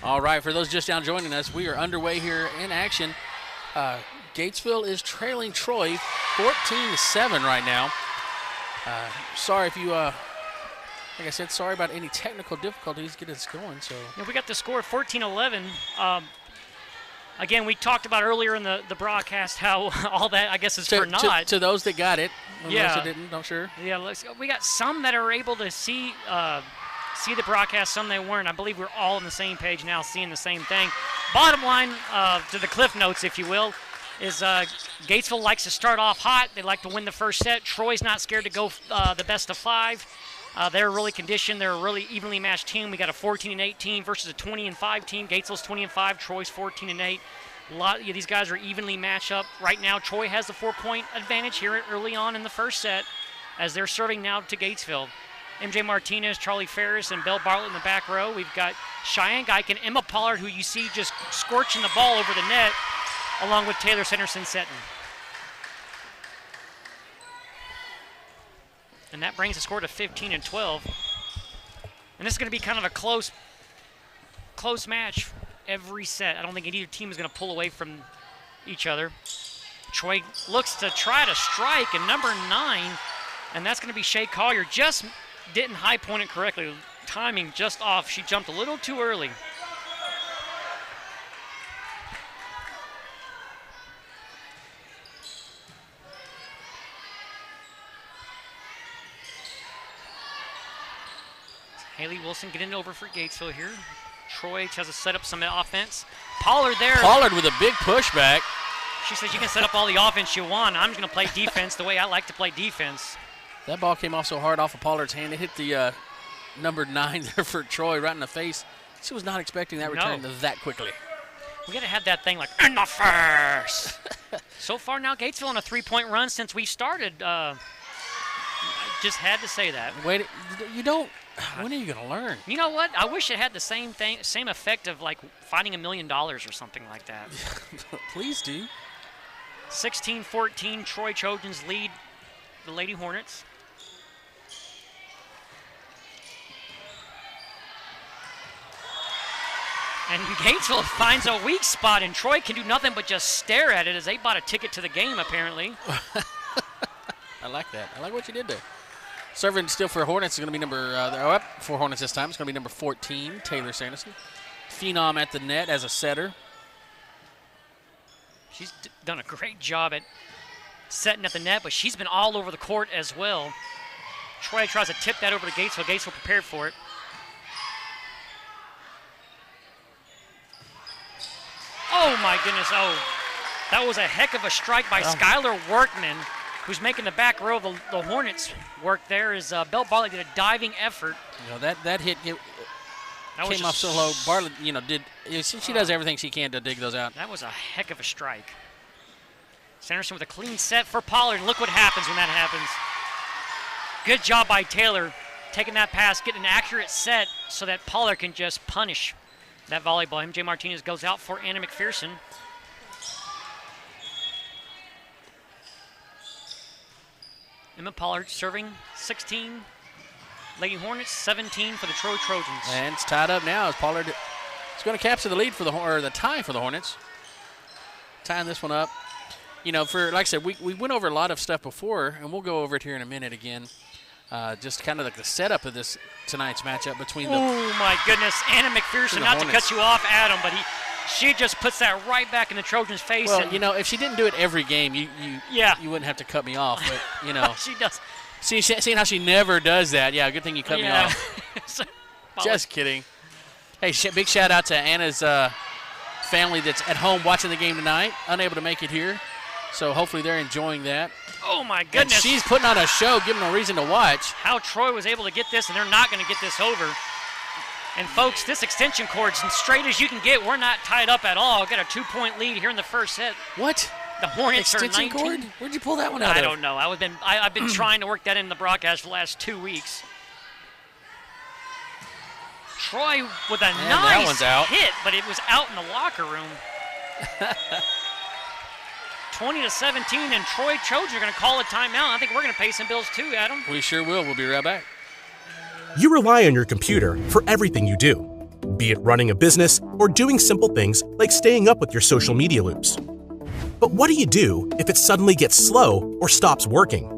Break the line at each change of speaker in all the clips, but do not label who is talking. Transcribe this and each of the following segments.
All right, for those just now joining us, we are underway here in action. Gatesville is trailing Troy 14-7 right now. Sorry if you, like I said, sorry about any technical difficulties getting us going. So
yeah, we got the score 14-11. Again, we talked about earlier in the broadcast how all that, I guess, is for naught.
To those that got it, and
yeah.
those that didn't, I'm sure.
Yeah, we got some that are able to see the broadcast, some they weren't. I believe we're all on the same page now, seeing the same thing. Bottom line, to the cliff notes, if you will, is Gatesville likes to start off hot. They like to win the first set. Troy's not scared to go the best of 5. They're really conditioned. They're a really evenly matched team. We got a 14-8 team versus a 20-5 team. Gatesville's 20-5. Troy's 14-8. A lot of these guys are evenly matched up right now. Troy has the 4-point advantage here early on in the first set as they're serving now to Gatesville. MJ Martinez, Charlie Ferris, and Belle Bartlett in the back row. We've got Cheyenne Geik and Emma Pollard, who you see just scorching the ball over the net, along with Taylor Sanderson-Seton. And that brings the score to 15-12. And this is going to be kind of a close match every set. I don't think either team is going to pull away from each other. Troy looks to try to strike, and number 9, and that's going to be Shay Collier, just didn't high point it correctly. Timing just off. She jumped a little too early. Haley Wilson getting over for Gatesville here. Troy tries to set up some offense. Pollard there.
Pollard with a big pushback.
She says you can set up all the offense you want. I'm just going to play defense the way I like to play defense.
That ball came off so hard off of Pollard's hand. It hit the number 9 there for Troy right in the face. She was not expecting that return that quickly.
We got to have that thing like, in the face. So far now, Gatesville on a 3-point run since we started. I just had to say that.
Wait, you don't. When are you going to learn?
You know what? I wish it had the same effect of like finding $1 million or something like that.
Please do.
16-14, Troy Trojans lead the Lady Hornets. And Gatesville finds a weak spot, and Troy can do nothing but just stare at it as they bought a ticket to the game, apparently.
I like that. I like what you did there. Serving still for Hornets is going to be number, for Hornets this time, it's going to be number 14, Taylor Sanderson. Phenom at the net as a setter.
She's done a great job at setting at the net, but she's been all over the court as well. Troy tries to tip that over to Gatesville. Gatesville prepared for it. Oh, my goodness. Oh, that was a heck of a strike by Skylar Workman, who's making the back row of the Hornets work there. As Belle Bartlett did a diving effort.
You know, that hit came off so low. Bartlett, she does everything she can to dig those out.
That was a heck of a strike. Sanderson with a clean set for Pollard. Look what happens when that happens. Good job by Taylor taking that pass, getting an accurate set so that Pollard can just punish that volleyball. MJ Martinez goes out for Anna McPherson. Emma Pollard serving 16. Lady Hornets 17 for the Troy Trojans.
And it's tied up now as Pollard is going to capture the lead for the tie for the Hornets. Tying this one up. You know, like I said, we went over a lot of stuff before, and we'll go over it here in a minute again. Just kind of like the setup of this tonight's matchup between the.
Oh my goodness, Anna McPherson! Not
Hornets.
To cut you off, Adam, but she just puts that right back in the Trojans' face.
Well, if she didn't do it every game, you wouldn't have to cut me off. But
she does.
Seeing how she never does that, yeah, good thing you cut me off. Just kidding. Hey, big shout out to Anna's family that's at home watching the game tonight, unable to make it here. So hopefully they're enjoying that.
Oh, my goodness.
And she's putting on a show, giving them a reason to watch.
How Troy was able to get this, and they're not going to get this over. And, folks, this extension cord's as straight as you can get. We're not tied up at all. We've got a 2-point lead here in the first set.
What?
The Hornets are 19.
Extension cord? Where'd you pull that one out of?
I don't know. I've been trying to work that in the broadcast for the last 2 weeks. Troy with a nice hit, but it was out in the locker room. 20-17, and Troy Trojans are going to call a timeout. I think we're going to pay some bills too, Adam.
We sure will. We'll be right back.
You rely on your computer for everything you do. be it running a business or doing simple things like staying up with your social media loops. But what do you do if it suddenly gets slow or stops working?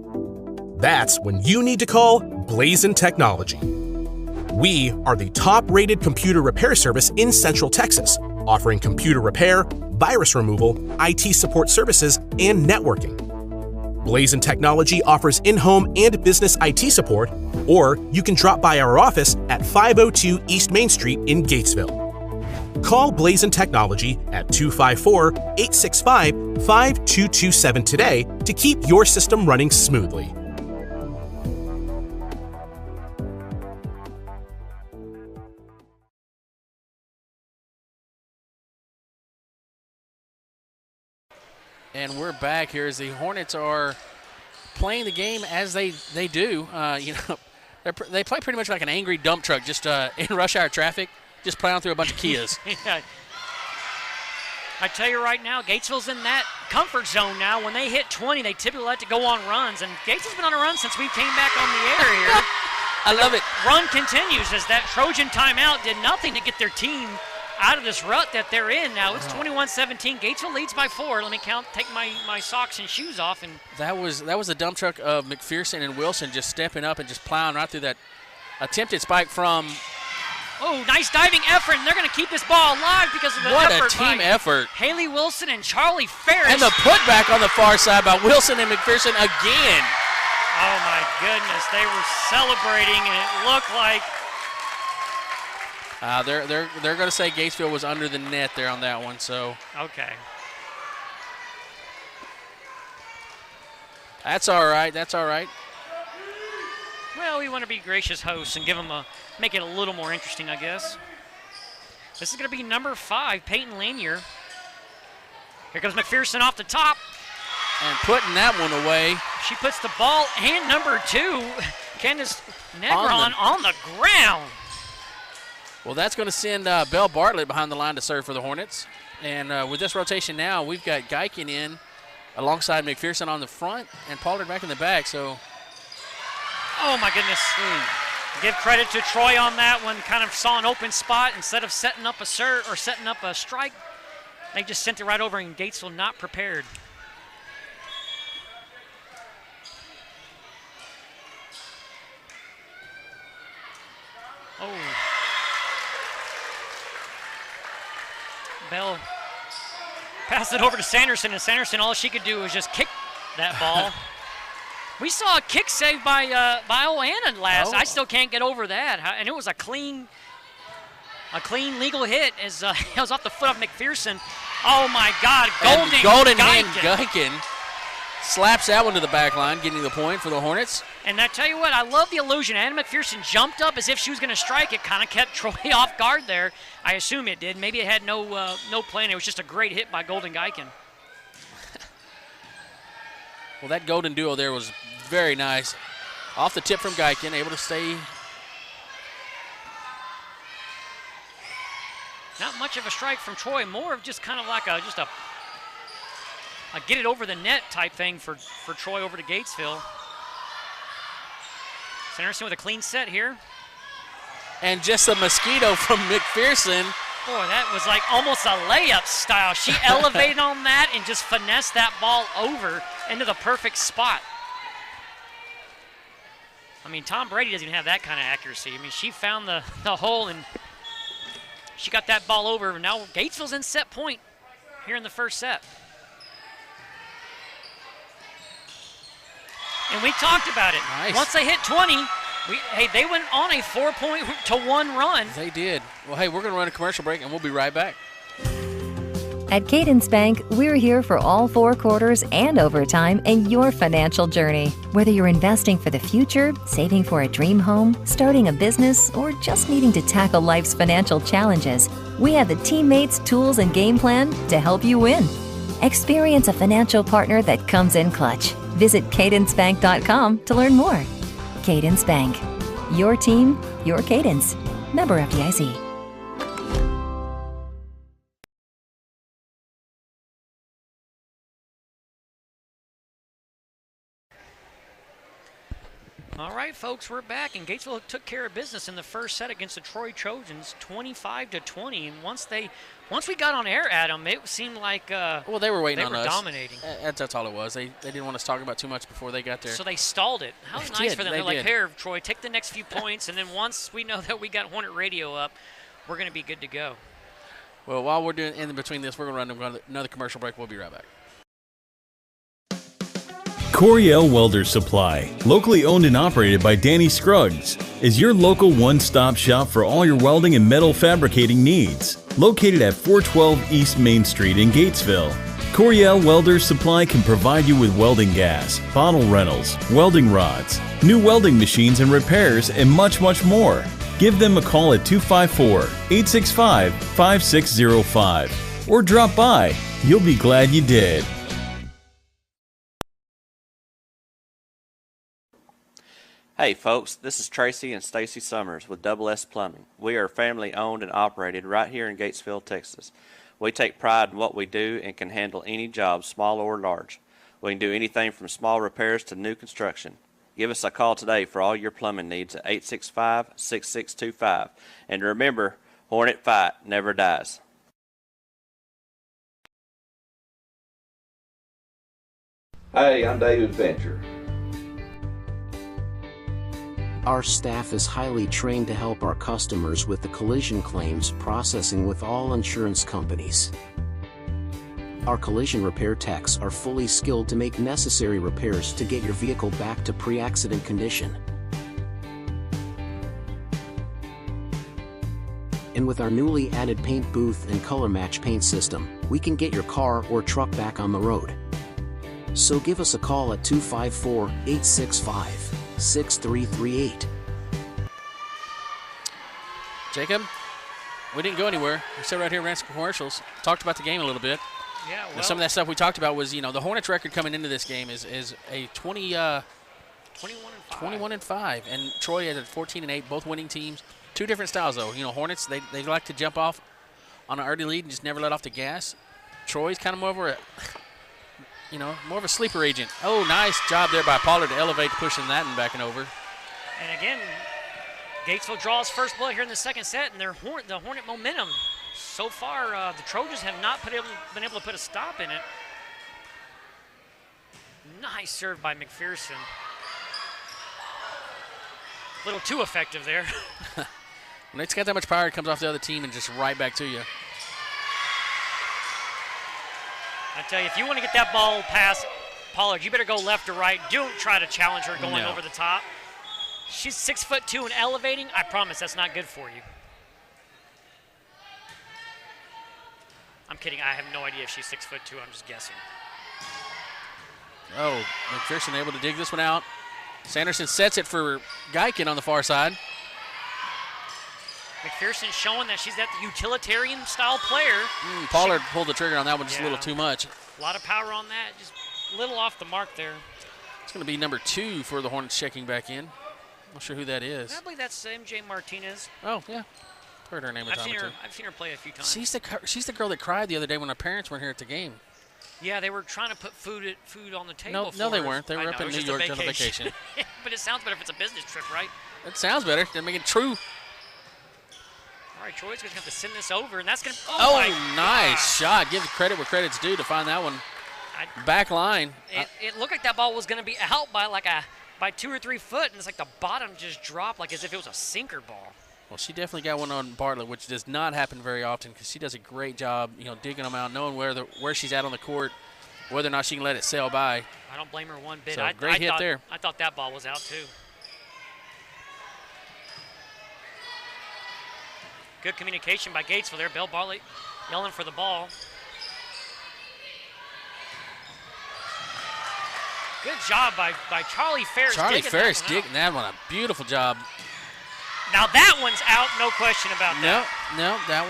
That's when you need to call Blazin Technology. We are the top-rated computer repair service in Central Texas, offering computer repair, virus removal, IT support services, and networking. Blazin Technology offers in-home and business IT support, or you can drop by our office at 502 East Main Street in Gatesville. Call Blazin Technology at 254-865-5227 today to keep your system running smoothly.
And we're back here as the Hornets are playing the game as they do. They play pretty much like an angry dump truck, just in rush hour traffic, just plowing through a bunch of Kias.
Yeah. I tell you right now, Gatesville's in that comfort zone now. When they hit 20, they typically like to go on runs, and Gatesville's been on a run since we came back on the air here.
I love it.
Run continues as that Trojan timeout did nothing to get their team out of this rut that they're in now. It's 21-17. Gatesville leads by 4. Let me take my socks and shoes off. And
that was a dump truck of McPherson and Wilson just stepping up and just plowing right through that attempted spike from.
Oh, nice diving effort, and they're going to keep this ball alive because of the
what
effort.
What a team effort.
Haley Wilson and Charlie Ferris.
And the putback on the far side by Wilson and McPherson again.
Oh, my goodness. They were celebrating, and it looked like.
They're going to say Gatesville was under the net there on that one. So
okay,
that's all right. That's all right.
Well, we want to be gracious hosts and make it a little more interesting, I guess. This is going to be number 5, Peyton Lanier. Here comes McPherson off the top.
And putting that one away.
She puts the ball and number 2, Candace Negron, on the ground.
Well, that's going to send Belle Bartlett behind the line to serve for the Hornets. And with this rotation now, we've got Geiken in alongside McPherson on the front and Pollard back in the back. So,
oh, my goodness. Give credit to Troy on that one. Kind of saw an open spot. Instead of setting up a serve or setting up a strike, they just sent it right over, and Gatesville not prepared. Oh. Bell passed it over to Sanderson, and Sanderson, all she could do was just kick that ball. We saw a kick saved by Oanna last. I still can't get over that. And it was a clean legal hit as it was off the foot of McPherson. Oh, my God.
Golden hand Geiken slaps that one to the back line, getting the point for the Hornets.
And I tell you what, I love the illusion. Anna McPherson jumped up as if she was going to strike. It kind of kept Troy off guard there. I assume it did. Maybe it had no plan. It was just a great hit by Golden Geiken.
Well, that golden duo there was very nice. Off the tip from Geiken, able to stay.
Not much of a strike from Troy. More of just kind of like a get it over the net type thing for Troy over to Gatesville. Sanderson with a clean set here.
And just a mosquito from McPherson.
Boy, that was like almost a layup style. She elevated on that and just finessed that ball over into the perfect spot. I mean, Tom Brady doesn't even have that kind of accuracy. I mean, she found the hole and she got that ball over. Now Gatesville's in set point here in the first set. And we talked about it.
Nice.
Once they hit 20, they went on a 4-1 run.
They did. Well, hey, we're going to run a commercial break, and we'll be right back.
At Cadence Bank, we're here for all 4 quarters and overtime in your financial journey. Whether you're investing for the future, saving for a dream home, starting a business, or just needing to tackle life's financial challenges, we have the teammates, tools, and game plan to help you win. Experience a financial partner that comes in clutch. Visit cadencebank.com to learn more. Cadence Bank. Your team, your cadence. Member FDIC.
All right, folks, we're back, and Gatesville took care of business in the first set against the Troy Trojans, 25-20. And once we got on air, Adam, it seemed like
well, they were waiting on us.
They were dominating.
That's all it was. They didn't want us talking about too much before they got there.
So they stalled it. How
They
nice
did,
for them.
they
They're like,
did.
here, Troy, take the next few points, and then once we know that we got Hornet Radio up, we're going to be good to go.
Well, while we're doing in between this, we're going to run another commercial break. We'll be right back.
Coriel Welder Supply, locally owned and operated by Danny Scruggs, is your local one-stop shop for all your welding and metal fabricating needs. Located at 412 East Main Street in Gatesville, Coriel Welder Supply can provide you with welding gas, bottle rentals, welding rods, new welding machines and repairs, and much, much more. Give them a call at 254-865-5605 or drop by. You'll be glad you did.
Hey folks, this is Tracy and Stacy Summers with Double S Plumbing. We are family owned and operated right here in Gatesville, Texas. We take pride in what we do and can handle any job, small or large. We can do anything from small repairs to new construction. Give us a call today for all your plumbing needs at 865-6625. And remember, Hornet Fight never dies.
Hey, I'm David Fincher.
Our staff is highly trained to help our customers with the collision claims processing with all insurance companies. Our collision repair techs are fully skilled to make necessary repairs to get your vehicle back to pre-accident condition. And with our newly added paint booth and color match paint system, we can get your car or truck back on the road. So give us a call at 254-865-6338.
Jacob, we didn't go anywhere. We sat right here, ran some commercials, talked about the game a little bit.
Yeah, well,
Now, some of that stuff we talked about was, the Hornets record coming into this game is a 21-5, and Troy is at 14-8, both winning teams. Two different styles, though. Hornets, they like to jump off on an early lead and just never let off the gas. Troy's kind of more of a sleeper agent. Oh, nice job there by Pollard to elevate, pushing that and backing over.
and again, Gatesville draws first blood here in the second set, and the Hornet momentum. So far, the Trojans have not been able to put a stop in it. Nice serve by McPherson. A little too effective there.
When it's got that much power, it comes off the other team and just right back to you.
I tell you, if you want to get that ball past Pollard, you better go left or right. Don't try to challenge her going over the top. She's 6'2" and elevating. I promise that's not good for you. I'm kidding. I have no idea if she's 6'2". I'm just guessing.
Oh, McPherson able to dig this one out. Sanderson sets it for Geiken on the far side.
McPherson showing that she's that utilitarian-style player.
Pollard pulled the trigger on that one just a little too much.
A lot of power on that. Just a little off the mark there.
It's going to be number 2 for the Hornets checking back in. Not sure who that is.
I believe that's MJ Martinez.
Oh, yeah. Heard her name a time or two.
I've seen her play a few times.
She's the girl that cried the other day when her parents weren't here at the game.
Yeah, they were trying to put food on the table.
No, they weren't. They were up in New York on vacation.
But it sounds better if it's a business trip, right?
It sounds better. They're making it true.
All right, Troy's going to have to send this over, and that's going to.
Oh nice shot. Give the credit where credit's due to find that one. Back line.
It looked like that ball was going to be out by 2 or 3 foot, and it's like the bottom just dropped like as if it was a sinker ball.
Well, she definitely got one on Bartlett, which does not happen very often because she does a great job, digging them out, knowing where she's at on the court, whether or not she can let it sail by.
I don't blame her one bit.
So, great hit there.
I thought that ball was out too. Good communication by Gatesville there. Bill Bartlett yelling for the ball. Good job by Charlie Ferris.
Charlie Ferris digging that one. A beautiful job.
Now that one's out, no question about that.
No, that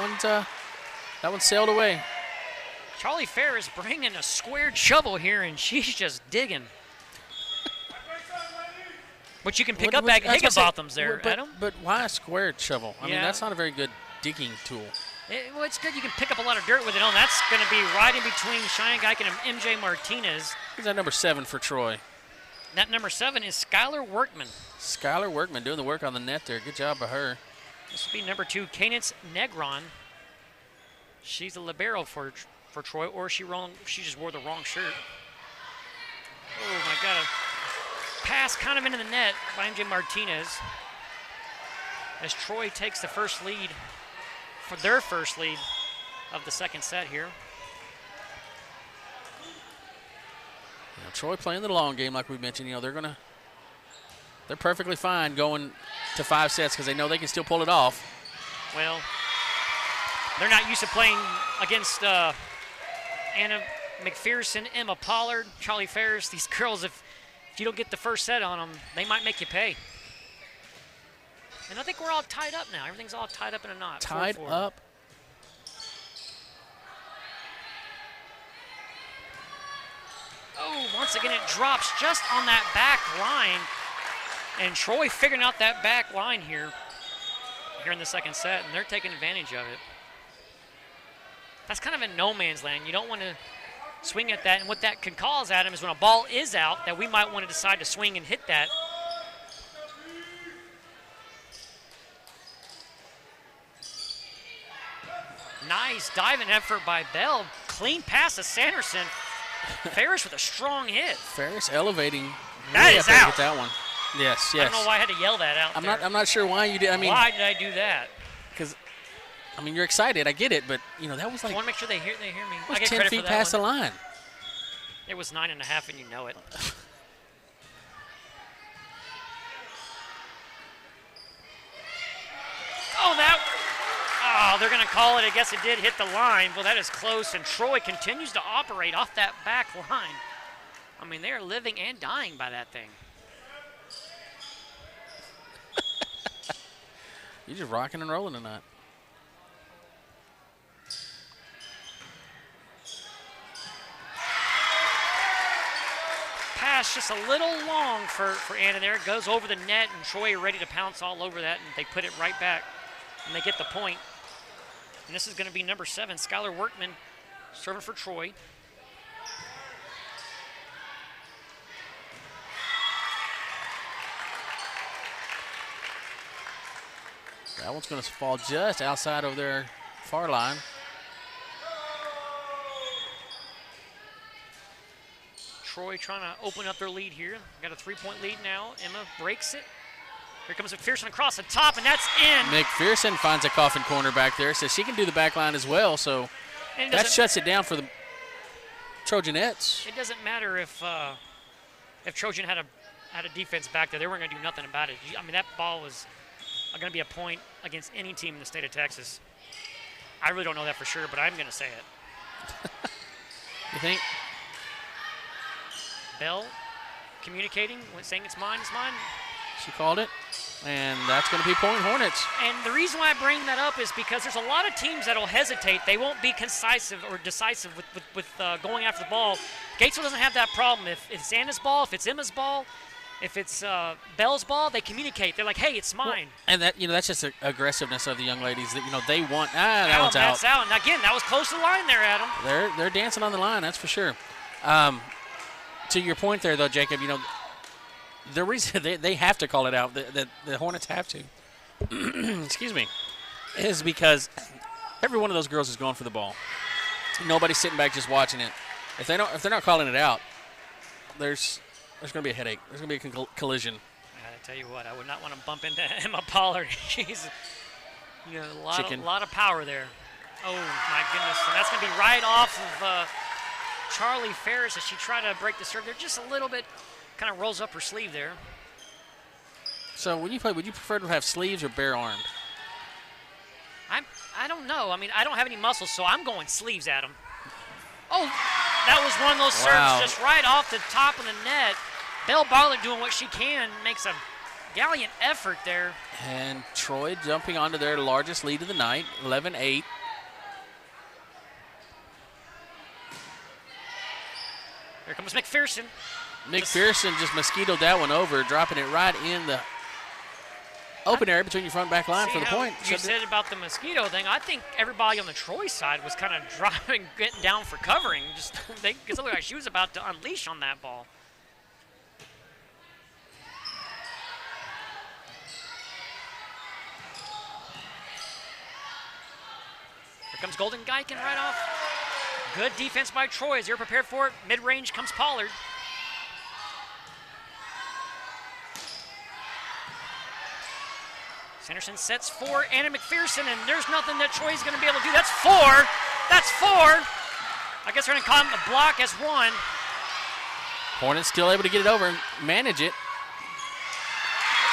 one sailed away.
Charlie Ferris bringing a squared shovel here, and she's just digging. But you can pick up at Higginbotham's there, Adam.
But why a squared shovel? I mean, that's not a very good digging tool.
Well, it's good. You can pick up a lot of dirt with it on. That's going to be right in between Cheyenne Geiken and MJ Martinez.
He's at number 7 for Troy.
Net number 7 is Skylar Workman.
Skylar Workman doing the work on the net there. Good job by her.
This will be number 2, Cadence Negron. She's a libero for Troy, or she just wore the wrong shirt. Oh my God. A pass kind of into the net by MJ Martinez. As Troy takes the first lead, for their first lead of the second set here.
Troy playing the long game, like we mentioned. They're perfectly fine going to 5 sets because they know they can still pull it off.
Well, they're not used to playing against Anna McPherson, Emma Pollard, Charlie Ferris. These girls, if you don't get the first set on them, they might make you pay. And I think we're all tied up now. Everything's all tied up in a knot.
Tied
4-4.
up.
Oh, once again, it drops just on that back line. And Troy figuring out that back line here in the second set, and they're taking advantage of it. That's kind of in no man's land. You don't want to swing at that. And what that can cause, Adam, is when a ball is out, that we might want to decide to swing and hit that. Nice diving effort by Bell. Clean pass to Sanderson. Ferris with a strong hit.
Ferris elevating.
That is out.
Get that one. Yes.
I don't know why I had to yell that out.
I'm not sure why you did.
Why did I do that?
Because, you're excited. I get it, but that was like.
I want to make sure they hear me.
I get 10 feet past the line.
It was 9.5, and you know it. They're going to call it. I guess it did hit the line. Well, that is close, and Troy continues to operate off that back line. They are living and dying by that thing.
You're just rocking and rolling tonight.
Pass just a little long for Anna there. It goes over the net, and Troy are ready to pounce all over that, and they put it right back, and they get the point. And this is going to be number 7, Skylar Workman, serving for Troy.
That one's going to fall just outside of their far line.
Troy trying to open up their lead here. Got a 3-point lead now. Emma breaks it. Here comes McPherson across the top, and that's in.
McPherson finds a coffin corner back there, so she can do the back line as well. So that shuts it down for the Trojanettes.
It doesn't matter if Trojan had a defense back there. They weren't going to do nothing about it. That ball was going to be a point against any team in the state of Texas. I really don't know that for sure, but I'm going to say it.
You think?
Bell communicating, saying it's mine, it's mine.
She called it, and that's going to be point Hornets.
And the reason why I bring that up is because there's a lot of teams that will hesitate. They won't be decisive with going after the ball. Gatesville doesn't have that problem. If it's Anna's ball, if it's Emma's ball, if it's Bell's ball, they communicate. They're like, hey, it's mine.
Well, and that that's just the aggressiveness of the young ladies. That they want. That one's out.
That's out. And again, that was close to the line there, Adam.
They're dancing on the line. That's for sure. To your point there, though, Jacob, the reason they have to call it out, the Hornets have to, excuse me, is because every one of those girls is going for the ball. Nobody's sitting back just watching it. If they're not calling it out, there's going to be a headache. There's going to be a collision.
I tell you what, I would not want to bump into Emma Pollard. She's a lot of power there. Oh my goodness, and that's going to be right off of Charlie Ferris as she tried to break the serve there. Just a little bit, kind of rolls up her sleeve there.
So when you play, would you prefer to have sleeves or bare armed?
I don't know. I don't have any muscles, so I'm going sleeves at him. Oh, that was one of those serves just right off the top of the net. Belle Bartlett doing what she can, makes a gallant effort there.
And Troy jumping onto their largest lead of the night, 11-8.
Here comes McPherson.
McPherson just mosquitoed that one over, dropping it right in the open area between your front and back line for the point.
You said about the mosquito thing. I think everybody on the Troy side was kind of driving, getting down for covering. Because it looked like she was about to unleash on that ball. Here comes Golden Geiken right off. Good defense by Troy as they're prepared for it. Mid-range comes Pollard. Sanderson sets for Anna McPherson, and there's nothing that Troy's going to be able to do. That's 4. That's 4. I guess they're going to call him a block as 1.
Hornets still able to get it over and manage it.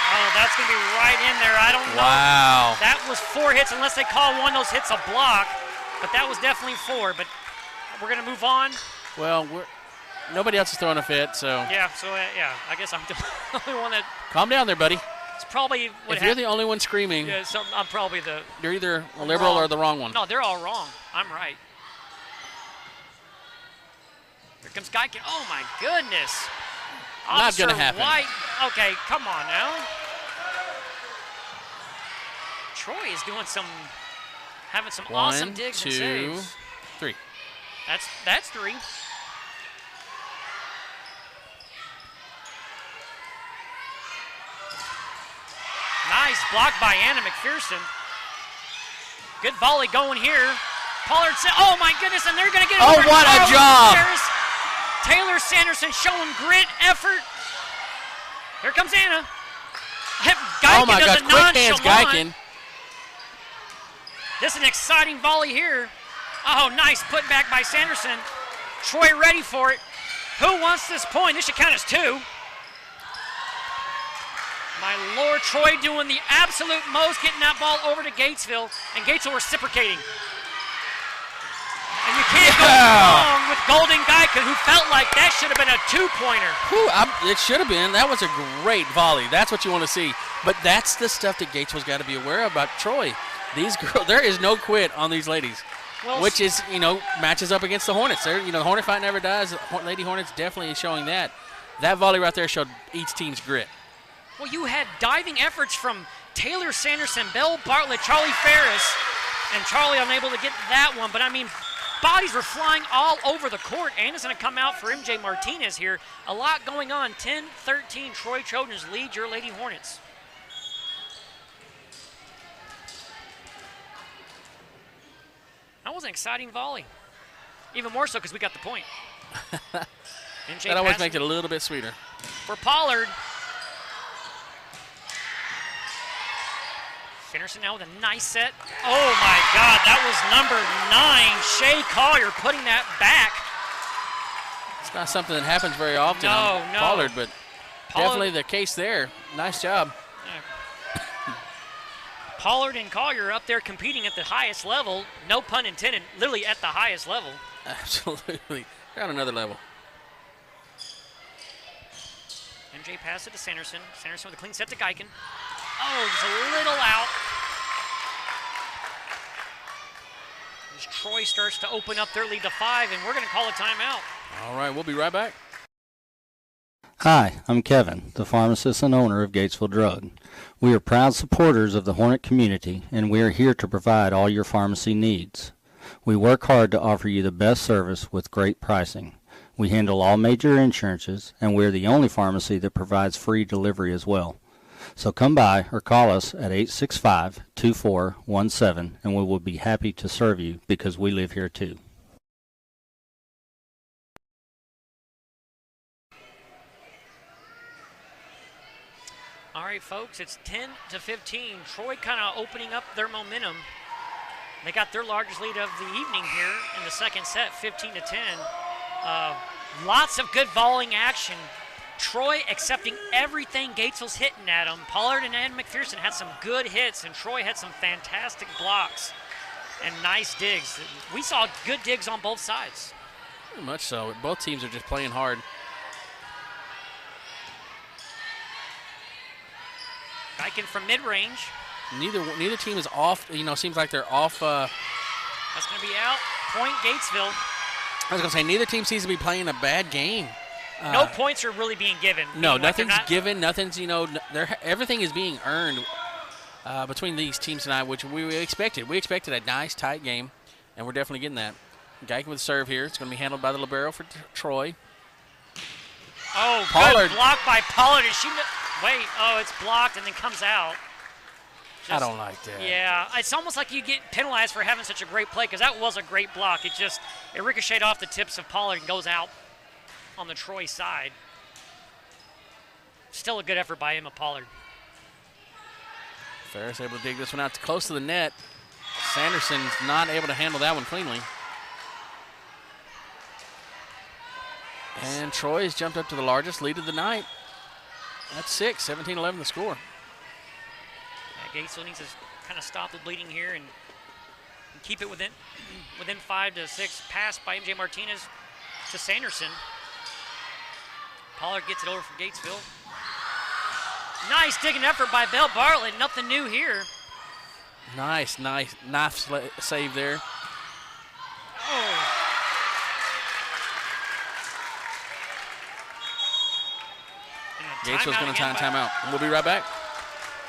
Oh, that's going to be right in there. I don't know.
Wow.
That was 4 hits unless they call one of those hits a block. But that was definitely 4. But we're going to move on.
Well, nobody else is throwing a fit, so.
Yeah, I guess I'm the only one that.
Calm down there, buddy.
It's probably what
if you're the only one screaming,
yeah, so I'm probably the.
You're either a liberal or the wrong one.
No, they're all wrong. I'm right. Here comes Geiken. Oh, my goodness.
Not going to happen.
White. Okay, come on now. Troy is doing having some awesome digs and saves.
1, 2, 3.
That's 3. Nice block by Anna McPherson. Good volley going here. Pollard said, oh my goodness, and they're going to get it.
Oh, what a job.
Taylor Sanderson showing grit, effort. Here comes Anna. Geiken
oh my gosh, quick hands, Geiken.
This is an exciting volley here. Oh, nice put back by Sanderson. Troy ready for it. Who wants this point? This should count as 2. My Lord, Troy doing the absolute most, getting that ball over to Gatesville, and Gatesville reciprocating. And you can't go wrong with Golden Geiken, who felt like that should have been a 2-pointer.
It should have been. That was a great volley. That's what you want to see. But that's the stuff that Gatesville's got to be aware of about Troy. These girls, there is no quit on these ladies, which is, matches up against the Hornets. The Hornet fight never dies. Lady Hornets definitely is showing that. That volley right there showed each team's grit.
Well, you had diving efforts from Taylor Sanderson, Belle Bartlett, Charlie Ferris, and Charlie unable to get that one. But, I mean, bodies were flying all over the court. Anna's going to come out for MJ Martinez here. A lot going on. 10-13, Troy Trojans lead your Lady Hornets. That was an exciting volley. Even more so because we got the point.
That always makes it a little bit sweeter.
For Pollard. Sanderson now with a nice set. Oh, my God. That was number 9, Shay Collier, putting that back.
It's not something that happens very often on Pollard, but definitely the case there. Nice job.
Pollard and Collier up there competing at the highest level. No pun intended, literally at the highest level.
Absolutely. They're on another level.
MJ passed it to Sanderson. Sanderson with a clean set to Geiken. Oh, just a little out. As Troy starts to open up their lead to 5, and we're going to call a timeout.
All right, we'll be right back.
Hi, I'm Kevin, the pharmacist and owner of Gatesville Drug. We are proud supporters of the Hornet community, and we are here to provide all your pharmacy needs. We work hard to offer you the best service with great pricing. We handle all major insurances, and we're the only pharmacy that provides free delivery as well. So come by or call us at 865-2417, and we will be happy to serve you because we live here too.
All right, folks, it's 10-15. Troy kind of opening up their momentum. They got their largest lead of the evening here in the second set, 15-10. Lots of good volleying action. Troy accepting everything Gatesville's hitting at them. Pollard and Ann McPherson had some good hits, and Troy had some fantastic blocks and nice digs. We saw good digs on both sides.
Very much so. Both teams are just playing hard.
Geiken from mid-range.
Neither team is off. Seems like they're off.
That's going to be out. Point Gatesville.
I was going to say, neither team seems to be playing a bad game.
No points are really being given.
No, nothing's given. Nothing's, everything is being earned between these teams tonight, which we expected. We expected a nice, tight game, and we're definitely getting that. Geiken with serve here. It's going to be handled by the libero for Troy.
Oh,
Pollard.
Good block by Pollard. It's blocked and then comes out.
I don't like that.
Yeah, it's almost like you get penalized for having such a great play because that was a great block. It ricocheted off the tips of Pollard and goes out on the Troy side. Still a good effort by Emma Pollard.
Ferris able to dig this one out close to the net. Sanderson's not able to handle that one cleanly. And Troy's jumped up to the largest lead of the night. That's 6, 17-11 the score.
Yeah, Gatesville needs to kind of stop the bleeding here and keep it within 5 to 6. Pass by MJ Martinez to Sanderson. Pollard gets it over for Gatesville. Nice digging effort by Belle Bartlett. Nothing new here.
Nice knife save there.
Oh.
Gatesville's going to timeout. We'll be right back.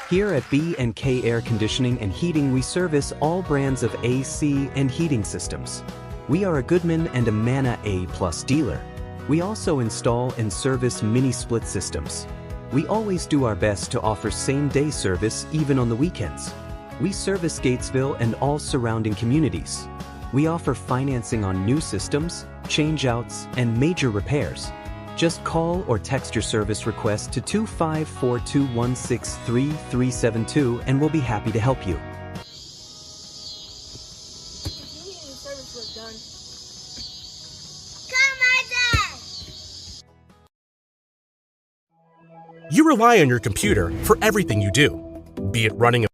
Here at B&K Air Conditioning and Heating, we service all brands of AC and heating systems. We are a Goodman and a Manna A+ dealer. We also install and service mini split systems. We always do our best to offer same-day service even on the weekends. We service Gatesville and all surrounding communities. We offer financing on new systems, change-outs, and major repairs. Just call or text your service request to 254-216-3372 and we'll be happy to help you.
You rely on your computer for everything you do, be it running a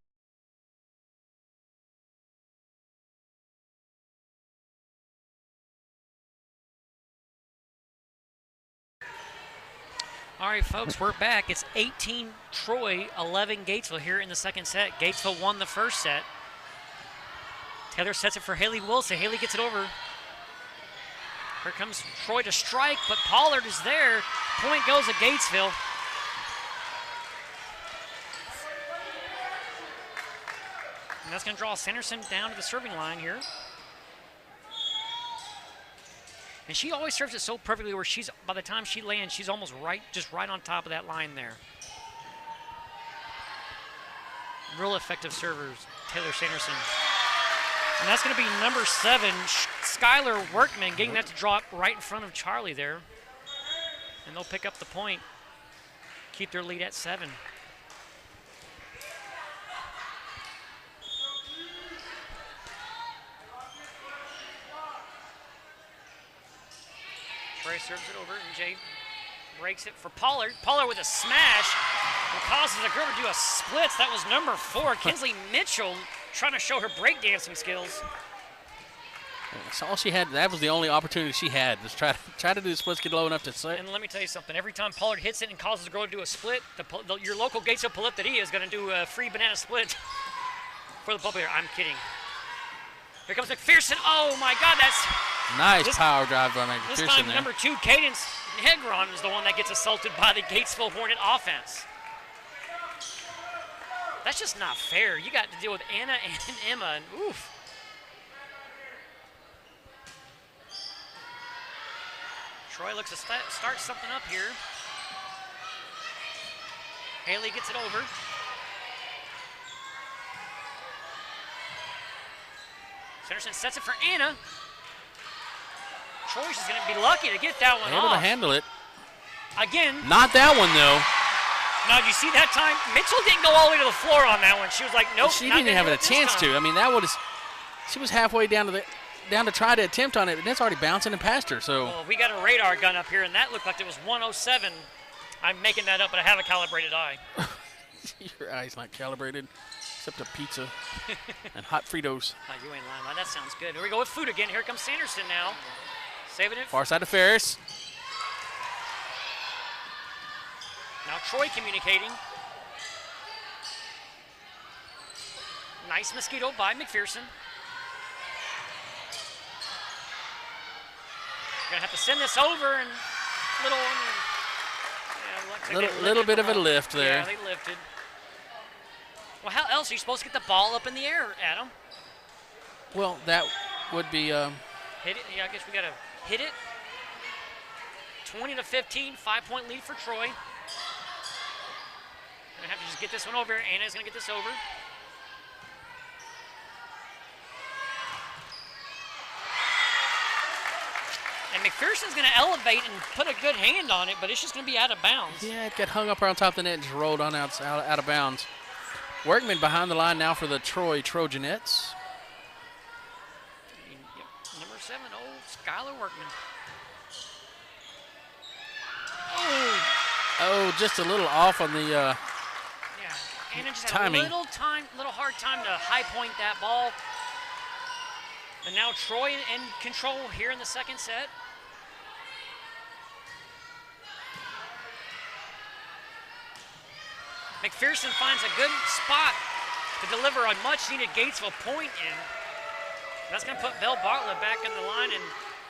All right, folks, we're back. It's 18 Troy, 11 Gatesville here in the second set. Gatesville won the first set. Taylor sets it for Haley Wilson. Haley gets it over. Here comes Troy to strike, but Pollard is there. Point goes to Gatesville. And that's going to draw Sanderson down to the serving line here. And she always serves it so perfectly where by the time she lands, she's almost just right on top of that line there. Real effective servers, Taylor Sanderson. And that's going to be number 7, Skylar Workman, getting that to drop right in front of Charlie there. And they'll pick up the point, keep their lead at 7. Trey serves it over, and Jay breaks it for Pollard. Pollard with a smash and causes the girl to do a splits. That was number 4, Kinsley Mitchell, trying to show her breakdancing skills.
That's all she had. That was the only opportunity she had. Just try to do the splits, get low enough to set.
And let me tell you something. Every time Pollard hits it and causes the girl to do a split, your local Gatesville Polipteria is going to do a free banana split for the public. I'm kidding. Here comes McPherson. Oh, my God, that's...
Nice power drive by McPherson
This time,
there.
number 2, Cadence Negron is the one that gets assaulted by the Gatesville Hornet offense. That's just not fair. You got to deal with Anna and Emma, and oof. Troy looks to start something up here. Haley gets it over. Sanderson sets it for Anna. Troy's is going to be lucky to get that one
Able
off.
to handle it.
Again.
Not that one, though.
Now, did you see that time? Mitchell didn't go all the way to the floor on that one. She was like, nope.
She didn't even have a chance to. I mean, she was halfway down to try to attempt on it, and it's already bouncing and past her. So.
Well, we got a radar gun up here, and that looked like it was 107. I'm making that up, but I have a calibrated eye.
Your eye's not calibrated, except a pizza and hot Fritos.
Oh, you ain't lying. That sounds good. Here we go with food again. Here comes Sanderson now. Saving it.
Far side of Ferris.
Now Troy communicating. Nice mosquito by McPherson. Gonna have to send this over and
little bit of a lift there.
Yeah, they lifted. Well, how else are you supposed to get the ball up in the air, Adam?
Well, that would be.
Hit it. Yeah, I guess we gotta hit it. 20-15, 5-point lead for Troy. Gonna have to just get this one over. Anna's gonna get this over. And McPherson's going to elevate and put a good hand on it, but it's just going to be out of bounds.
Yeah, it got hung up around top of the net and just rolled on out of bounds. Workman behind the line now for the Troy Trojanettes.
Yep, number 7, old Skylar Workman.
Oh, just a little off on the
yeah, Anna just
timing.
had a little hard time to high point that ball. And now Troy in control here in the second set. McPherson finds a good spot to deliver a much-needed Gatesville point in. That's going to put Belle Bartlett back in the line, and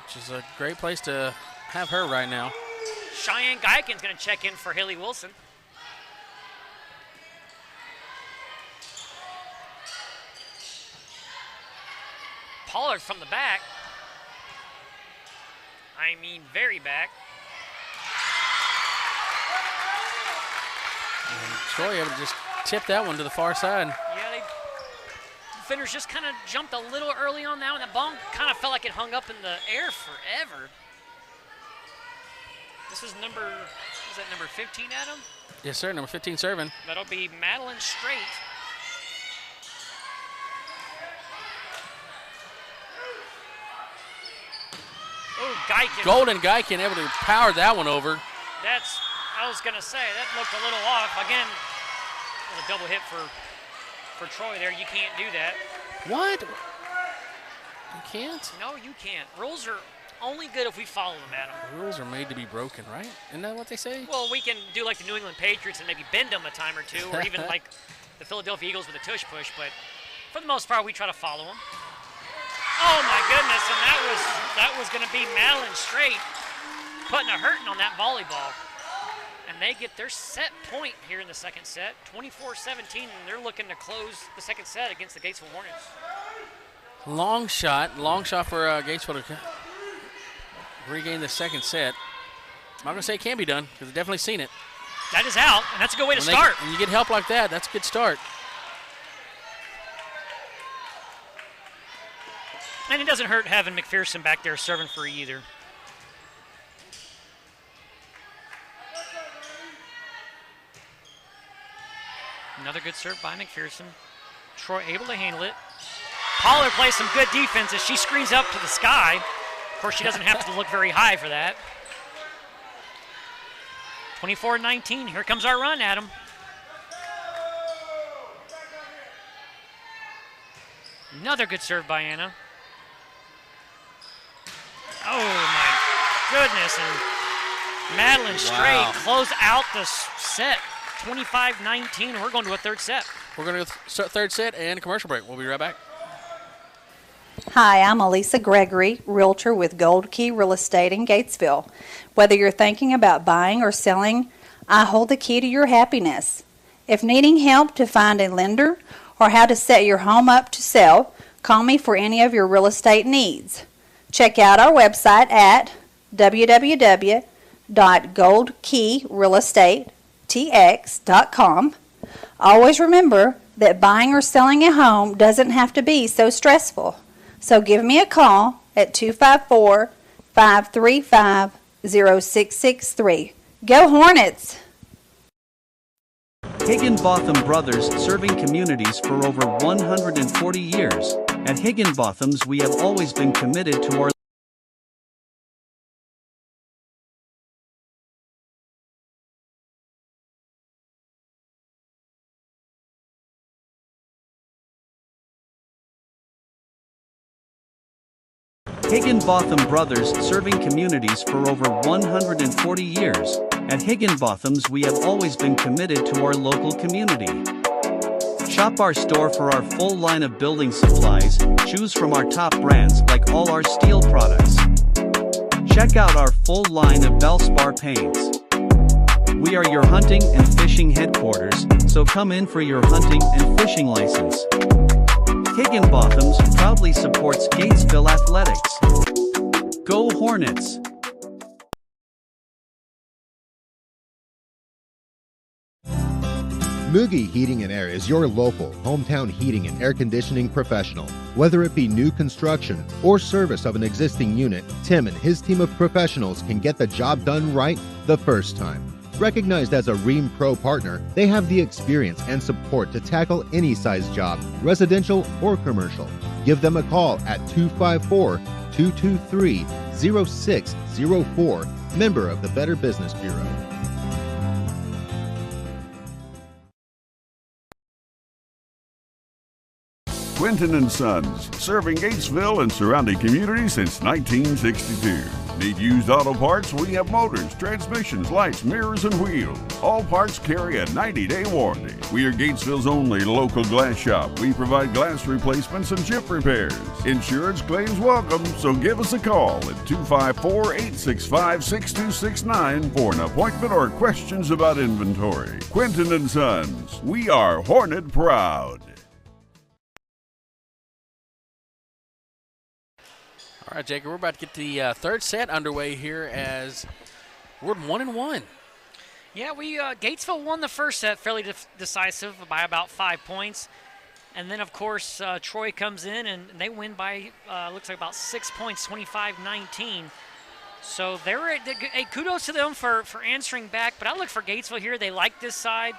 which is a great place to have her right now.
Cheyenne Guykin's going to check in for Haley Wilson. Pollard from the back. I mean, very back.
And Troy able to just tip that one to the far side.
Yeah, defenders just kind of jumped a little early on that one. The ball kind of felt like it hung up in the air forever. This is number 15, Adam?
Yes, sir, number 15 serving.
That'll be Madeline Straight. Oh, Guykin.
Golden Guykin able to power that one over.
I was going to say, that looked a little off. Again, a double hit for Troy there. You can't do that.
What? You can't?
No, you can't. Rules are only good if we follow them, Adam.
Rules are made to be broken, right? Isn't that what they say?
Well, we can do like the New England Patriots and maybe bend them a time or two, or even like the Philadelphia Eagles with a tush push, but for the most part, we try to follow them. Oh, my goodness, and that was going to be Madeline Straight putting a hurting on that volleyball. And they get their set point here in the second set, 24-17, and they're looking to close the second set against the Gatesville Hornets.
Long shot for Gatesville to regain the second set. I'm not going to say it can be done, because I've definitely seen it.
That is out, and that's a good way to start.
And you get help like that, that's a good start.
And it doesn't hurt having McPherson back there serving for either. Another good serve by McPherson. Troy able to handle it. Pollard plays some good defense as she screens up to the sky. Of course, she doesn't have to look very high for that. 24-19. Here comes our run, Adam. Another good serve by Anna. Oh, my goodness. And Madeline Straight close out the set. 25-19. We're going to a third set.
We're going to start third set and a commercial break. We'll be right back.
Hi, I'm Elisa Gregory, realtor with Gold Key Real Estate in Gatesville. Whether you're thinking about buying or selling, I hold the key to your happiness. If needing help to find a lender or how to set your home up to sell, call me for any of your real estate needs. Check out our website at www.goldkeyrealestatetx.com. Always remember that buying or selling a home doesn't have to be so stressful. So give me a call at 254-535-0663. Go Hornets!
Higginbotham Brothers, serving communities for over 140 years. At Higginbothams, we have always been committed to our Higginbotham Brothers, serving communities for over 140 years. At Higginbothams, we have always been committed to our local community. Shop our store for our full line of building supplies, choose from our top brands like all our steel products. Check out our full line of Valspar paints. We are your hunting and fishing headquarters, so come in for your hunting and fishing license. Higginbothams proudly supports Gatesville Athletics. Go Hornets!
Mugi Heating and Air is your local, hometown heating and air conditioning professional. Whether it be new construction or service of an existing unit, Tim and his team of professionals can get the job done right the first time. Recognized as a Rheem Pro partner, they have the experience and support to tackle any size job, residential or commercial. Give them a call at 254-223-0604, member of the Better Business Bureau.
Quinton & Sons, serving Gatesville and surrounding communities since 1962. Need used auto parts? We have motors, transmissions, lights, mirrors, and wheels. All parts carry a 90-day warranty. We are Gatesville's only local glass shop. We provide glass replacements and chip repairs. Insurance claims welcome, so give us a call at 254-865-6269 for an appointment or questions about inventory. Quinton & Sons, we are Hornet proud.
All right, Jacob, we're about to get the third set underway here as we're 1-1.
Yeah, Gatesville won the first set fairly decisive by about 5 points. And then, of course, Troy comes in, and they win by, looks like about 6 points, 25-19. So hey, kudos to them for answering back. But I look for Gatesville here. They like this side.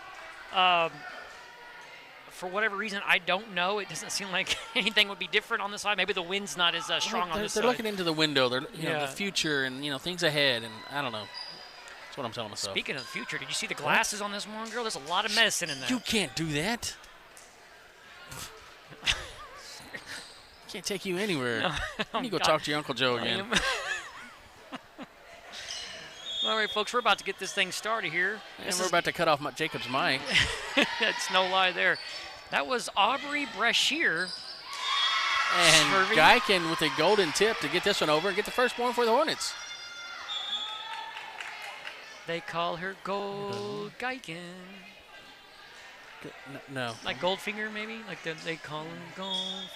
For whatever reason, I don't know. It doesn't seem like anything would be different on this side. Maybe the wind's not as strong on this side.
They're looking into the window. They're the future and things ahead. And I don't know. That's what I'm telling myself.
Speaking of the future, did you see the glasses on this one girl? There's a lot of medicine in there.
You can't do that. Can't take you anywhere.
No,
you go talk to your Uncle Joe again.
All right, folks, we're about to get this thing started here.
And we're about to cut off Jacob's mic.
That's no lie there. That was Aubrey Brashear.
And Geiken with a golden tip to get this one over and get the first point for the Hornets.
They call her Gold Geiken.
No.
Like Goldfinger, maybe? Like they call him Gold.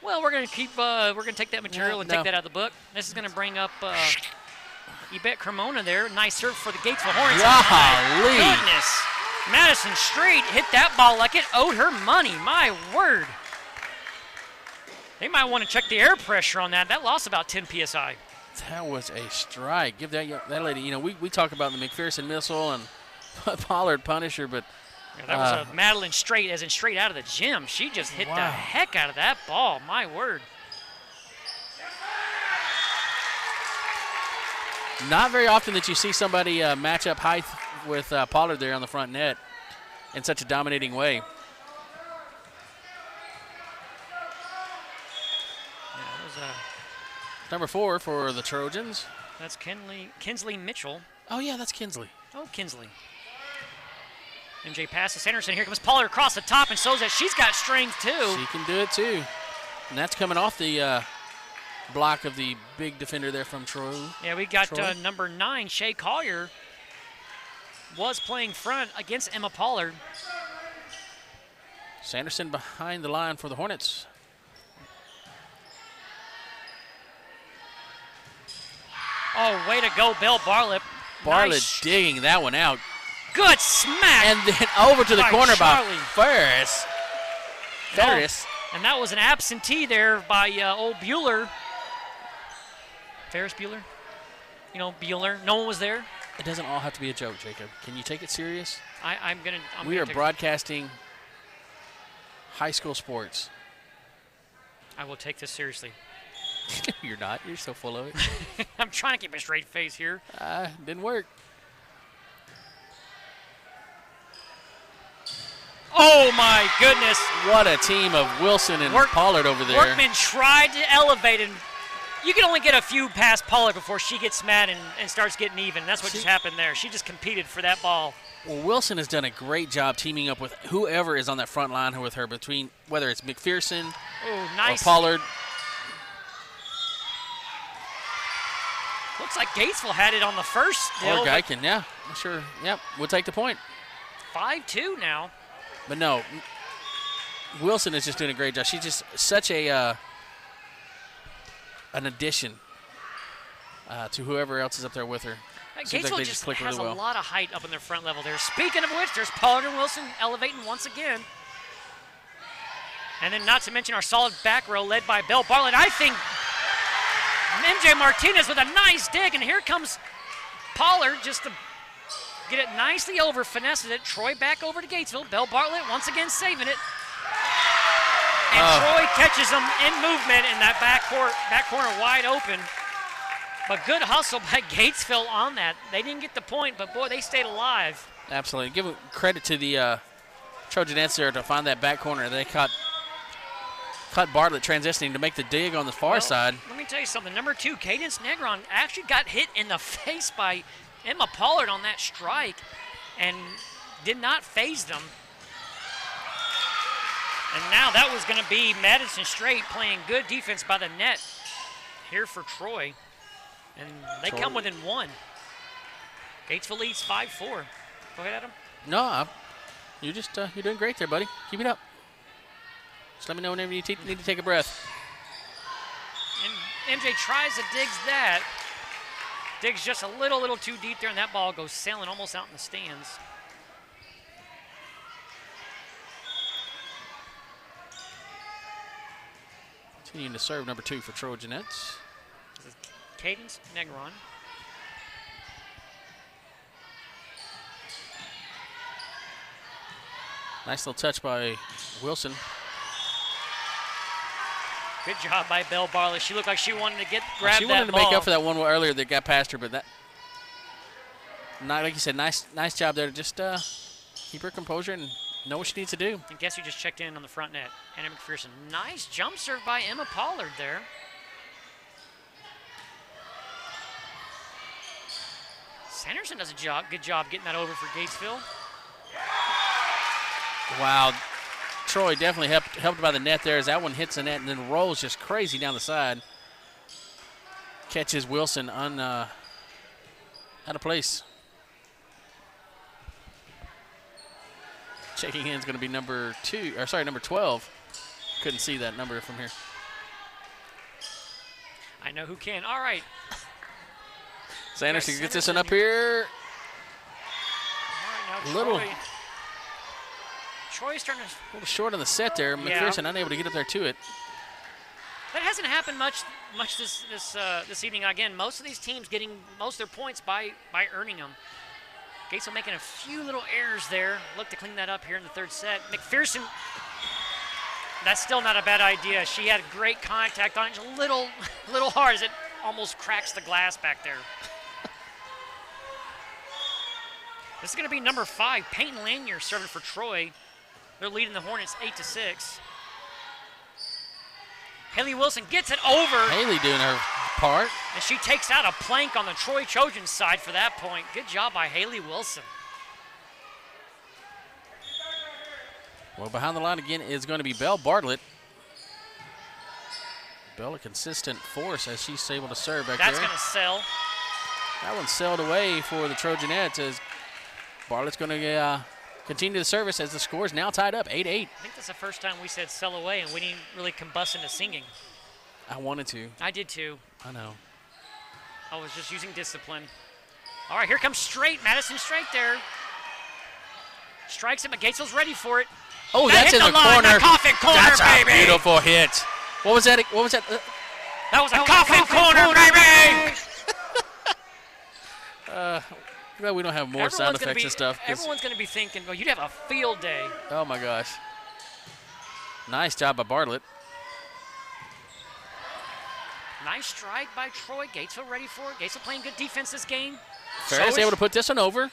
Well, we're going to keep, we're going to take that material and take that out of the book. This is going to bring up Yvette Cremona there. Nice serve for the Gatesville Hornets.
Golly.
Goodness. Madison Street hit that ball like it owed her money. My word. They might want to check the air pressure on that. That lost about 10 PSI.
That was a strike. Give that lady, we talk about the McPherson missile and Pollard Punisher, but
that was a Madeline Straight, as in straight out of the gym. She just hit the heck out of that ball. My word.
Not very often that you see somebody match up height with Pollard there on the front net in such a dominating way.
Yeah, that was
number 4 for the Trojans.
That's Kinsley Mitchell.
Oh, yeah, that's Kinsley.
Oh, Kinsley. MJ passes Henderson. Here comes Pollard across the top, and so that she's got strength too.
She can do it too. And that's coming off the block of the big defender there from Troy.
Yeah, we got number 9, Shay Collier, was playing front against Emma Pollard.
Sanderson behind the line for the Hornets.
Oh, way to go, Bill Bartlett.
Bartlett digging that one out.
Good smack.
And then over to the corner
Charlie.
by Ferris. Ferris.
Oh, and that was an absentee there by old Bueller. Ferris Bueller? Bueller. No one was there.
It doesn't all have to be a joke, Jacob. Can you take it serious?
We
are broadcasting high school sports.
I will take this seriously.
You're not. You're so full of it.
I'm trying to keep a straight face here.
Didn't work.
Oh, my goodness.
What a team of Wilson and Pollard over there.
Workman tried to elevate, and you can only get a few past Pollard before she gets mad and starts getting even. That's what just happened there. She just competed for that ball.
Well, Wilson has done a great job teaming up with whoever is on that front line with her, between whether it's McPherson or Pollard.
Looks like Gatesville had it on the first.
Or Geiken, yeah. Sure. Yep, we'll take the point.
5-2 now.
But no, Wilson is just doing a great job. She's just such an addition to whoever else is up there with her.
Gatesville just has a lot of height up in their front level there. Speaking of which, there's Pollard and Wilson elevating once again. And then not to mention our solid back row led by Belle Bartlett. I think MJ Martinez with a nice dig, and here comes Pollard just to get it nicely over, finesses it. Troy back over to Gatesville. Belle Bartlett once again saving it. And Troy catches them in movement in that back corner wide open. But good hustle by Gatesville on that. They didn't get the point, but boy, they stayed alive.
Absolutely. Give credit to the Trojanettes there to find that back corner. They caught Bartlett transitioning to make the dig on the far side.
Let me tell you something. Number 2, Cadence Negron, actually got hit in the face by Emma Pollard on that strike and did not phase them. And now that was going to be Madison Strait playing good defense by the net here for Troy. And they come within 1. Gatesville leads 5-4. Go ahead, Adam.
No, you're doing great there, buddy. Keep it up. Just let me know whenever you need to take a breath.
And MJ tries to dig that. Digs just a little too deep there, and that ball goes sailing almost out in the stands.
Continuing to serve number 2 for Trojanettes.
Cadence Negron.
Nice little touch by Wilson.
Good job by Belle Bartlett. She looked like she wanted to grab that ball.
She wanted to make up for that one earlier that got past her, but that, like you said, nice job there to just keep her composure and know what she needs to do.
And guess who just checked in on the front net? Anna McPherson. Nice jump serve by Emma Pollard there. Sanderson does a good job getting that over for Gatesville.
Wow. Troy definitely helped by the net there as that one hits the net and then rolls just crazy down the side. Catches Wilson out of place. Checking in is going to be number 12. Couldn't see that number from here.
I know who can. All right.
Sanderson gets this one up here.
All right, now Troy's turning
a little short on the set there. McPherson unable to get up there to it.
That hasn't happened much this evening. Again, most of these teams getting most of their points by earning them. Gatesville making a few little errors there. Look to clean that up here in the third set. McPherson, that's still not a bad idea. She had great contact on it, a little hard as it almost cracks the glass back there. This is going to be number 5, Peyton Lanier serving for Troy. They're leading the Hornets 8-6. Haley Wilson gets it over.
Haley doing her part.
And she takes out a plank on the Troy Trojans side for that point. Good job by Haley Wilson.
Well, behind the line again is going to be Belle Bartlett. Belle, a consistent force as she's able to serve back there.
That's going to sell.
That one sailed away for the Trojanettes as Bartlett's going to continue the service as the score is now tied up, 8-8.
I think that's the first time we said sell away and we didn't really combust into singing.
I wanted to.
I did too.
I know.
I was just using discipline. All right, here comes Strait, Madison Strait there. Strikes it, but Gatesville's ready for it.
Oh, that's in the corner.
The coffin corner,
that's
baby.
A beautiful hit. What was that? What was that?
That was a coffin corner, baby.
Glad we don't have more sound effects and stuff.
Everyone's going to be thinking, well, you'd have a field day.
Oh, my gosh. Nice job by Bartlett.
Nice strike by Troy. Gatesville ready for it. Gatesville playing good defense this game.
Ferris able to put this one over.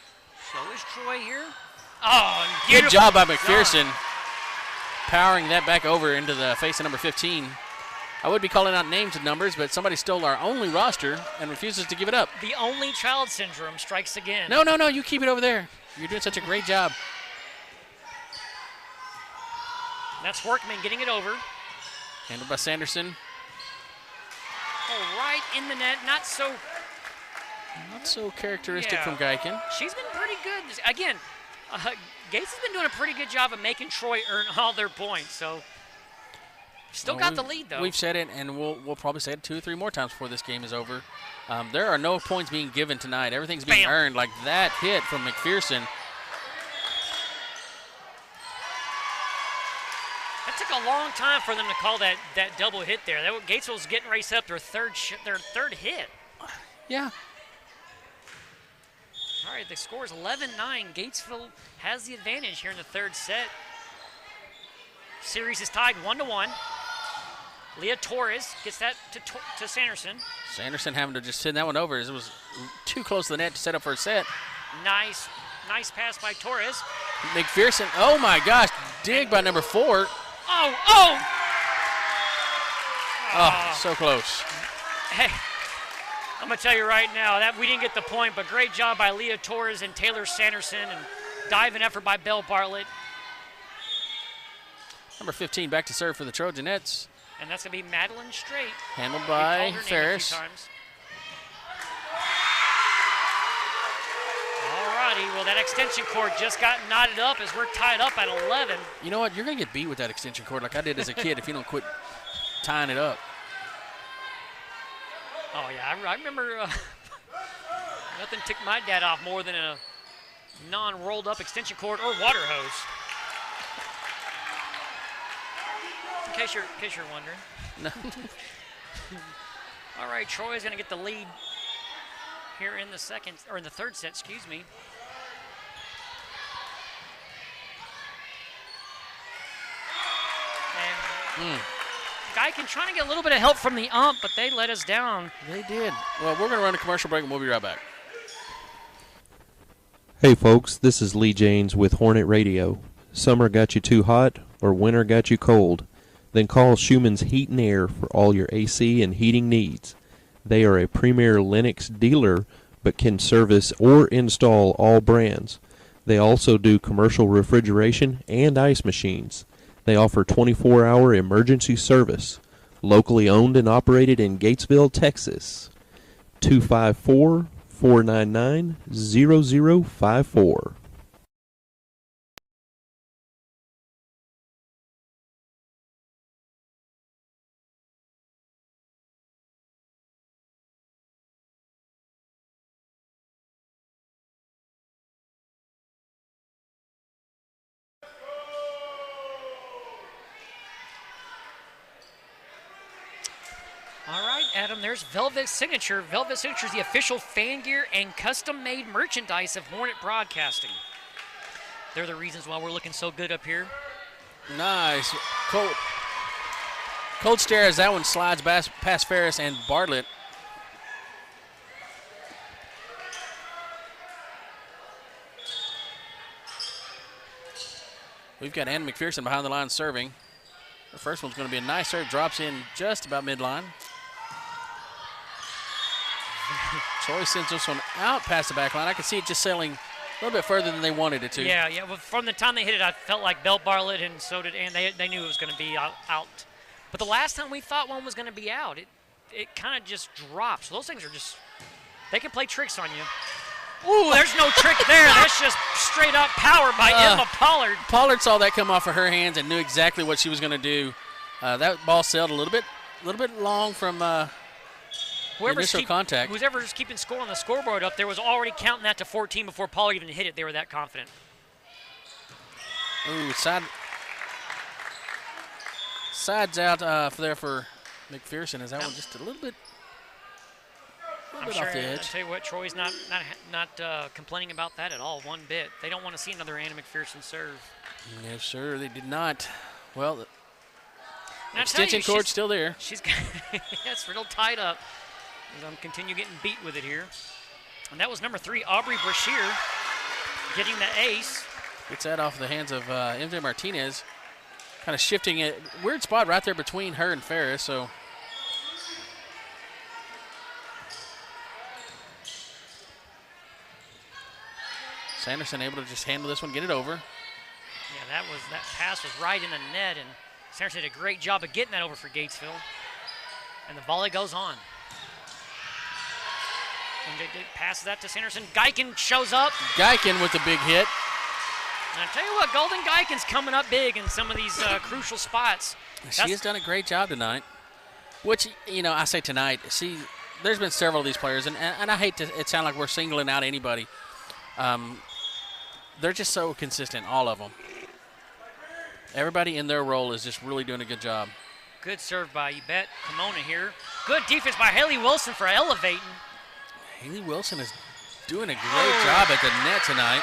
So is Troy here. Oh, and
good job by McPherson. Powering that back over into the face of number 15. I would be calling out names and numbers, but somebody stole our only roster and refuses to give it up.
The only child syndrome strikes again.
No, you keep it over there. You're doing such a great job.
That's Workman getting it over.
Handled by Sanderson.
Oh, right in the net. Not so
characteristic from Geiken.
She's been pretty good. Again, Gates has been doing a pretty good job of making Troy earn all their points. So Still got the lead, though.
We've said it, and we'll probably say it 2 or 3 more times before this game is over. There are no points being given tonight. Everything's being earned. Like that hit from McPherson.
That took a long time for them to call that double hit there. Gatesville was getting ready to set up their third hit.
Yeah.
All right, the score is 11-9. Gatesville has the advantage here in the third set. Series is tied 1-1. Leah Torres gets that to Sanderson.
Sanderson having to just send that one over. It was too close to the net to set up for a set.
Nice pass by Torres.
McPherson, oh my gosh, dig by number 4.
Oh,
so close.
Hey, I'm going to tell you right now, that we didn't get the point, but great job by Leah Torres and Taylor Sanderson, and diving effort by Belle Bartlett.
Number 15 back to serve for the Trojanettes.
And that's going to be Madeline Straight.
Handled by Ferris.
Alrighty, well that extension cord just got knotted up as we're tied up at 11.
You know what? You're going to get beat with that extension cord like I did as a kid if you don't quit tying it up.
Oh, yeah, I remember nothing ticked my dad off more than a non-rolled up extension cord or water hose. In case you're wondering.
No.
All right, Troy is going to get the lead here in the third set, excuse me. And Guykin trying to get a little bit of help from the ump, but they let us down.
They did. Well, we're going to run a commercial break and we'll be right back.
Hey folks, this is Lee Janes with Hornet Radio. Summer got you too hot or winter got you cold? Then call Schumann's Heat and Air for all your AC and heating needs. They are a premier Lennox dealer but can service or install all brands. They also do commercial refrigeration and ice machines. They offer 24-hour emergency service. Locally owned and operated in Gatesville, Texas. 254-499-0054.
All right, Adam, there's Velvet Signature. Velvet Signature is the official fan gear and custom-made merchandise of Hornet Broadcasting. They're the reasons why we're looking so good up here.
Nice. Cold stare as that one slides past Ferris and Bartlett. We've got Anna McPherson behind the line serving. The first one's going to be a nice serve. Drops in just about midline. Troy sends this one out past the back line. I can see it just sailing a little bit further than they wanted it to.
Yeah. Well, from the time they hit it, I felt like Belle Bartlett and so did Ann. They knew it was going to be out. But the last time we thought one was going to be out, it kind of just dropped. So those things are just, they can play tricks on you. Ooh, there's no trick there. That's just straight up power by Emma Pollard.
Pollard saw that come off of her hands and knew exactly what she was going to do. That ball sailed a little bit long from initial contact.
Whoever's keeping score on the scoreboard up there was already counting that to 14 before Pollard even hit it. They were that confident.
Ooh, sides out for McPherson. Is that one just a little bit?
I'm sure. Off the edge. I'll tell you what, Troy's not complaining about that at all, one bit. They don't want to see another Anna McPherson serve.
No, sir, they did not. Well, the extension cord's still there.
She's it's real tied up. As I'm continue getting beat with it here. And that was number 3, Aubrey Brashear, getting the ace.
Gets that off the hands of MJ Martinez. Kind of shifting it. Weird spot right there between her and Ferris, so. Sanderson able to just handle this one, get it over.
Yeah, that pass was right in the net, and Sanderson did a great job of getting that over for Gatesville. And the volley goes on. And they passes that to Sanderson. Guykin shows up.
Guykin with the big hit.
And I tell you what, Golden Guykin's coming up big in some of these crucial spots.
She has done a great job tonight. Which, I say tonight, there's been several of these players, and I hate to it sound like we're singling out anybody. They're just so consistent, all of them. Everybody in their role is just really doing a good job.
Good serve by Yvette Kimona here. Good defense by Haley Wilson for elevating.
Haley Wilson is doing a great job at the net tonight.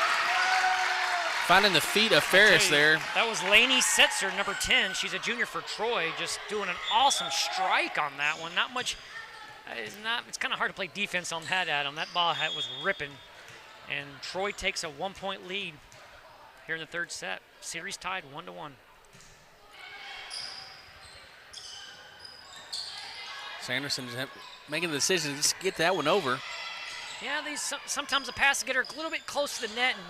Finding the feet of Ferris there.
That was Lainey Setzer, number 10. She's a junior for Troy, just doing an awesome strike on that one. Not much. It's kind of hard to play defense on that, Adam. That ball was ripping. And Troy takes a 1-point lead here in the third set. Series tied 1-1.
Sanderson making the decision to just get that one over.
Yeah, sometimes the passes get her a little bit close to the net, and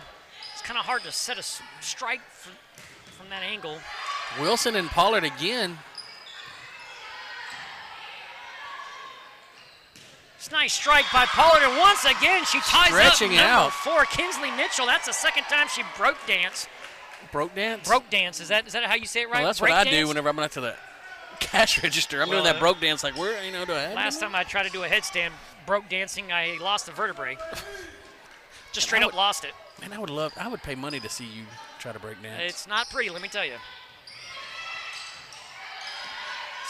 it's kind of hard to set a strike from that angle.
Wilson and Pollard again.
It's a nice strike by Pollard, and once again she ties
Stretching
up number
out.
4, Kinsley Mitchell. That's the second time she broke dance.
Broke dance?
Broke dance. Is that how you say it right?
Well, that's
break
what I
dance?
do whenever I'm up to the cash register. I'm doing that broke dance like, where, do I have
Last time I tried to do a headstand broke dancing, I lost the vertebrae. Just straight up lost it.
Man, I would pay money to see you try to break dance.
It's not pretty, let me tell you.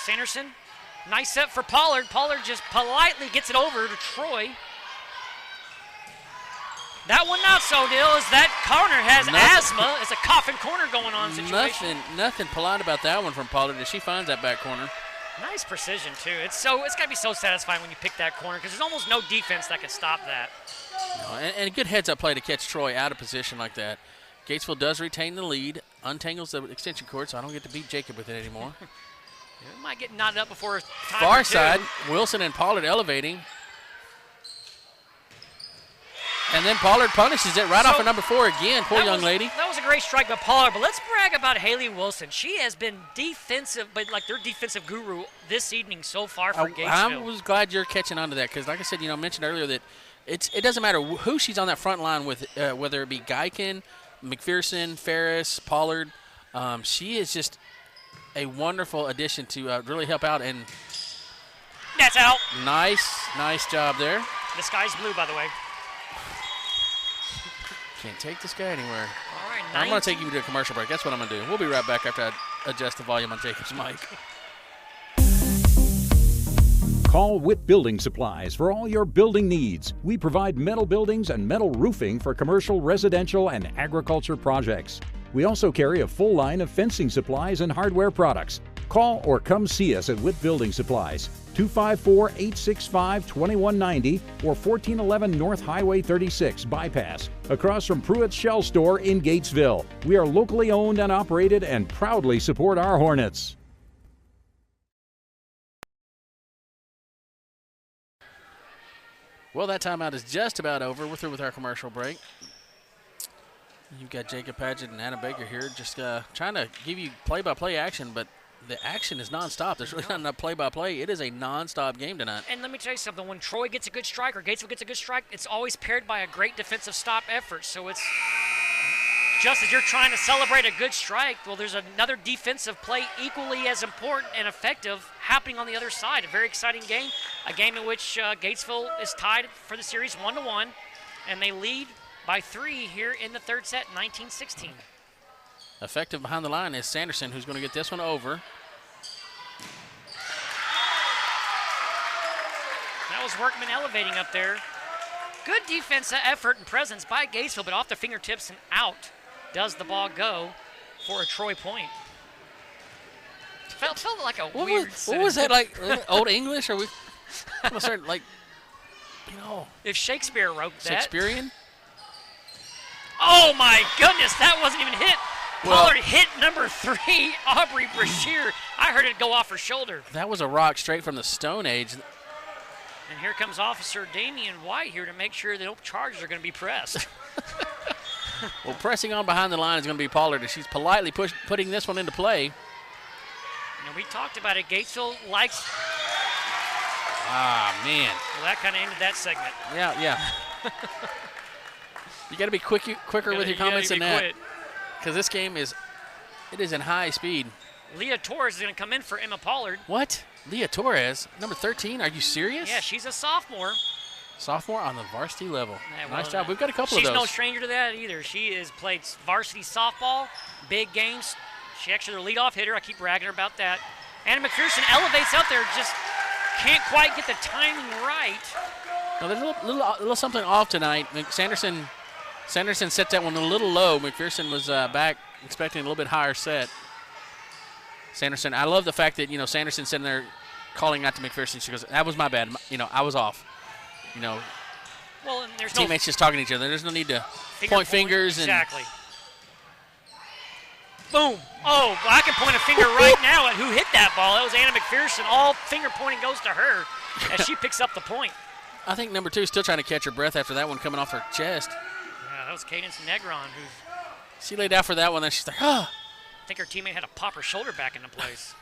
Sanderson, nice set for Pollard. Pollard just politely gets it over to Troy. That one not so, Dill, as that corner has asthma. It's a coffin corner going on situation.
Nothing polite about that one from Pollard as she finds that back corner.
Nice precision, too. It's got to be so satisfying when you pick that corner because there's almost no defense that can stop that.
No, and a good heads-up play to catch Troy out of position like that. Gatesville does retain the lead, untangles the extension cord, so I don't get to beat Jacob with it anymore.
It might get knotted up before time.
Far side, Wilson and Pollard elevating. And then Pollard punishes it right off of number 4 again. Poor young lady.
That was a great strike by Pollard, but let's brag about Haley Wilson. She has been defensive, but like their defensive guru this evening so far for Gatesville.
I was glad you're catching on to that because, like I said, I mentioned earlier that it doesn't matter who she's on that front line with, whether it be Guykin, McPherson, Ferris, Pollard. She is just a wonderful addition to really help out. And
that's out.
Nice job there.
The sky's blue, by the way.
Can't take this guy anywhere.
All right,
I'm going to take you to a commercial break. That's what I'm going to do. We'll be right back after I adjust the volume on Jacob's mic.
Call Witt Building Supplies for all your building needs. We provide metal buildings and metal roofing for commercial, residential, and agriculture projects. We also carry a full line of fencing supplies and hardware products. Call or come see us at Witt Building Supplies, 254-865-2190 or 1411 North Highway 36 Bypass, across from Pruitt's Shell Store in Gatesville. We are locally owned and operated and proudly support our Hornets.
Well, that timeout is just about over. We're through with our commercial break. You've got Jacob Padgett and Anna Baker here just trying to give you play-by-play action, but the action is nonstop. There's really not enough play-by-play. It is a nonstop game tonight.
And let me tell you something. When Troy gets a good strike or Gatesville gets a good strike, it's always paired by a great defensive stop effort. So it's just as you're trying to celebrate a good strike, well, there's another defensive play equally as important and effective happening on the other side. A very exciting game, a game in which Gatesville is tied for the series 1-1, and they lead by 3 here in the third set, 19-16.
Effective behind the line is Sanderson, who's going to get this one over.
That was Workman elevating up there. Good defensive effort and presence by Gatesville, but off the fingertips and out does the ball go for a Troy point. Felt like a weird
What was that, like Old English? Or we almost started like,
if Shakespeare wrote that.
Shakespearean?
Oh my goodness, that wasn't even hit. Pollard hit number 3, Aubrey Brashear. I heard it go off her shoulder.
That was a rock straight from the Stone Age.
And here comes Officer Damian White here to make sure that no charges are going to be pressed.
Well, pressing on behind the line is going to be Pollard, and she's politely putting this one into play.
And we talked about it. Gatesville likes.
Ah, man.
Well, that kind of ended that segment.
Yeah. You got to be quicker with your comments than that. Because this game is in high speed.
Leah Torres is going to come in for Emma Pollard.
What? Leah Torres, number 13? Are you serious?
Yeah, she's a sophomore.
Sophomore on the varsity level.
Yeah,
nice job. We've got a couple of
She's
those.
no stranger to that either. She has played varsity softball, big games. She actually their leadoff hitter. I keep bragging her about that. Anna McPherson elevates out there, just can't quite get the timing right.
Now, there's a little something off tonight. Sanderson set that one a little low. McPherson was back expecting a little bit higher set. Sanderson, I love the fact that, Sanderson's sitting there calling out to McPherson. She goes, that was my bad. I was off.
Well, and there's
teammates just talking to each other. There's no need to point fingers.
Exactly. Boom. Oh, well, I can point a finger right now at who hit that ball. That was Anna McPherson. All finger pointing goes to her as she picks up the point.
I think number 2 is still trying to catch her breath after that one coming off her chest.
Yeah, that was Cadence Negron who.
She laid out for that one, then she's like, oh.
I think her teammate had to pop her shoulder back into place.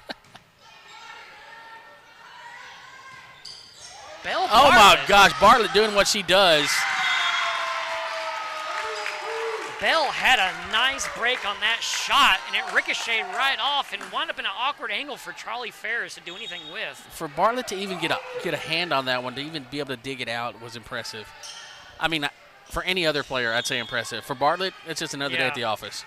Belle
oh,
Bartlett.
my gosh. Bartlett doing what she does.
Bell had a nice break on that shot, and it ricocheted right off and wound up in an awkward angle for Charlie Ferris to do anything with.
For Bartlett to even get a hand on that one, to even be able to dig it out, was impressive. I mean, for any other player, I'd say impressive. For Bartlett, it's just another day at the office.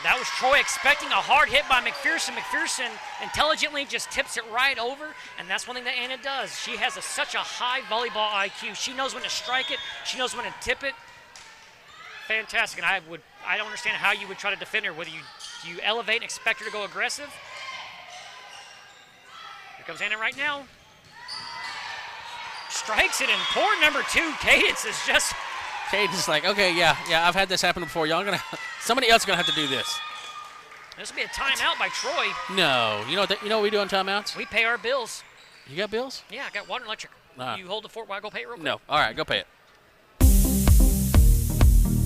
That was Troy expecting a hard hit by McPherson. McPherson intelligently just tips it right over, and that's one thing that Anna does. She has such a high volleyball IQ. She knows when to strike it. She knows when to tip it. Fantastic, and I don't understand how you would try to defend her, whether you elevate and expect her to go aggressive. Here comes Anna right now. Strikes it, and poor number 2, Cadence, is just...
Cadence is like, okay, yeah, I've had this happen before. Somebody else is gonna have to do this.
This will be a timeout by Troy.
No, you know what we do on timeouts?
We pay our bills.
You got bills?
Yeah, I got water and electric. You hold the fort while I go pay it real quick?
No. All right, go pay it.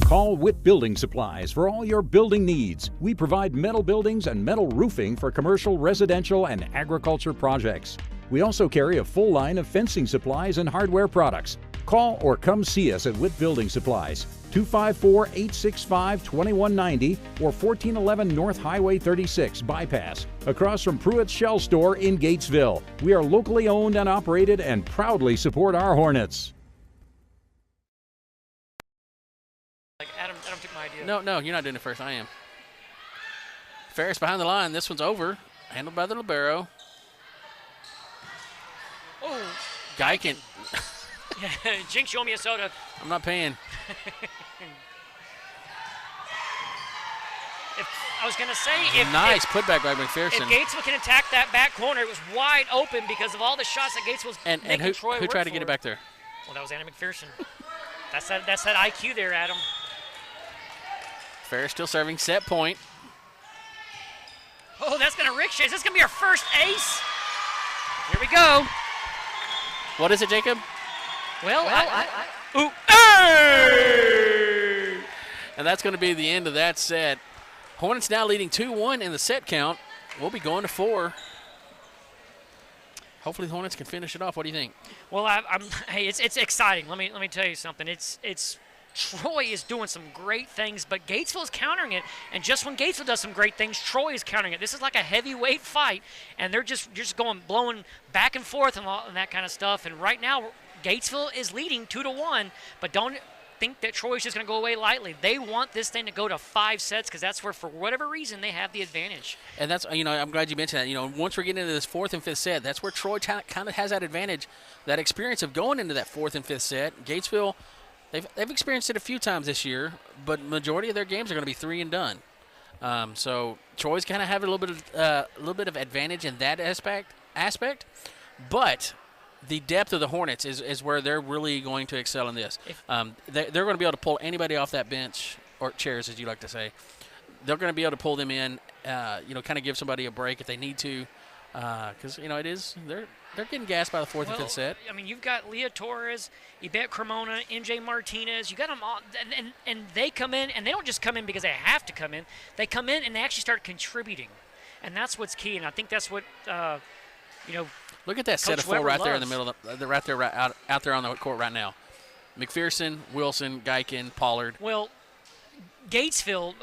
Call Witt Building Supplies for all your building needs. We provide metal buildings and metal roofing for commercial, residential, and agriculture projects. We also carry a full line of fencing supplies and hardware products. Call or come see us at Witt Building Supplies, 254-865-2190 or 1411 North Highway 36 Bypass, across from Pruitt's Shell Store in Gatesville. We are locally owned and operated and proudly support our Hornets.
Adam took my idea.
No, you're not doing it first. I am. Ferris behind the line. This one's over. Handled by the libero.
Oh.
Guykin.
Jinx, you owe me a soda.
I'm not paying.
I was going to say,
nice putback by McPherson.
If Gatesville can attack that back corner, it was wide open because of all the shots that Gatesville was making
and
Troy
who tried to
for.
get it back there?
Well, that was Anna McPherson. That's that IQ there, Adam.
Ferris still serving, set point.
Oh, that's going to ricochet. Is this going to be our first ace? Here we go.
What is it, Jacob?
Well,
ooh. Hey! And that's going to be the end of that set. Hornets now leading 2-1 in the set count. We'll be going to 4. Hopefully the Hornets can finish it off. What do you think?
Well, hey, it's exciting. Let me tell you something. It's Troy is doing some great things, but Gatesville is countering it. And just when Gatesville does some great things, Troy is countering it. This is like a heavyweight fight, and they're just blowing back and forth and that kind of stuff. And right now, Gatesville is leading 2-1, but don't think that Troy's just going to go away lightly. They want this thing to go to 5 sets because that's where, for whatever reason, they have the advantage.
And that's, I'm glad you mentioned that. Once we're getting into this 4th and 5th set, that's where Troy kind of has that advantage, that experience of going into that 4th and 5th set. Gatesville, they've experienced it a few times this year, but majority of their games are going to be 3 and done. So Troy's kind of having a little bit of advantage in that aspect, but the depth of the Hornets is where they're really going to excel in this. They're going to be able to pull anybody off that bench, or chairs, as you like to say. They're going to be able to pull them in, kind of give somebody a break if they need to, because they're getting gassed by the 4th and 5th set.
I mean, you've got Leah Torres, Yvette Cremona, MJ Martinez. You got them all, and they come in, and they don't just come in because they have to come in. They come in and they actually start contributing, and that's what's key. And I think that's what
Look at that set of four right there in the middle, out there on the court right now. McPherson, Wilson, Geiken, Pollard.
Well, Gatesville,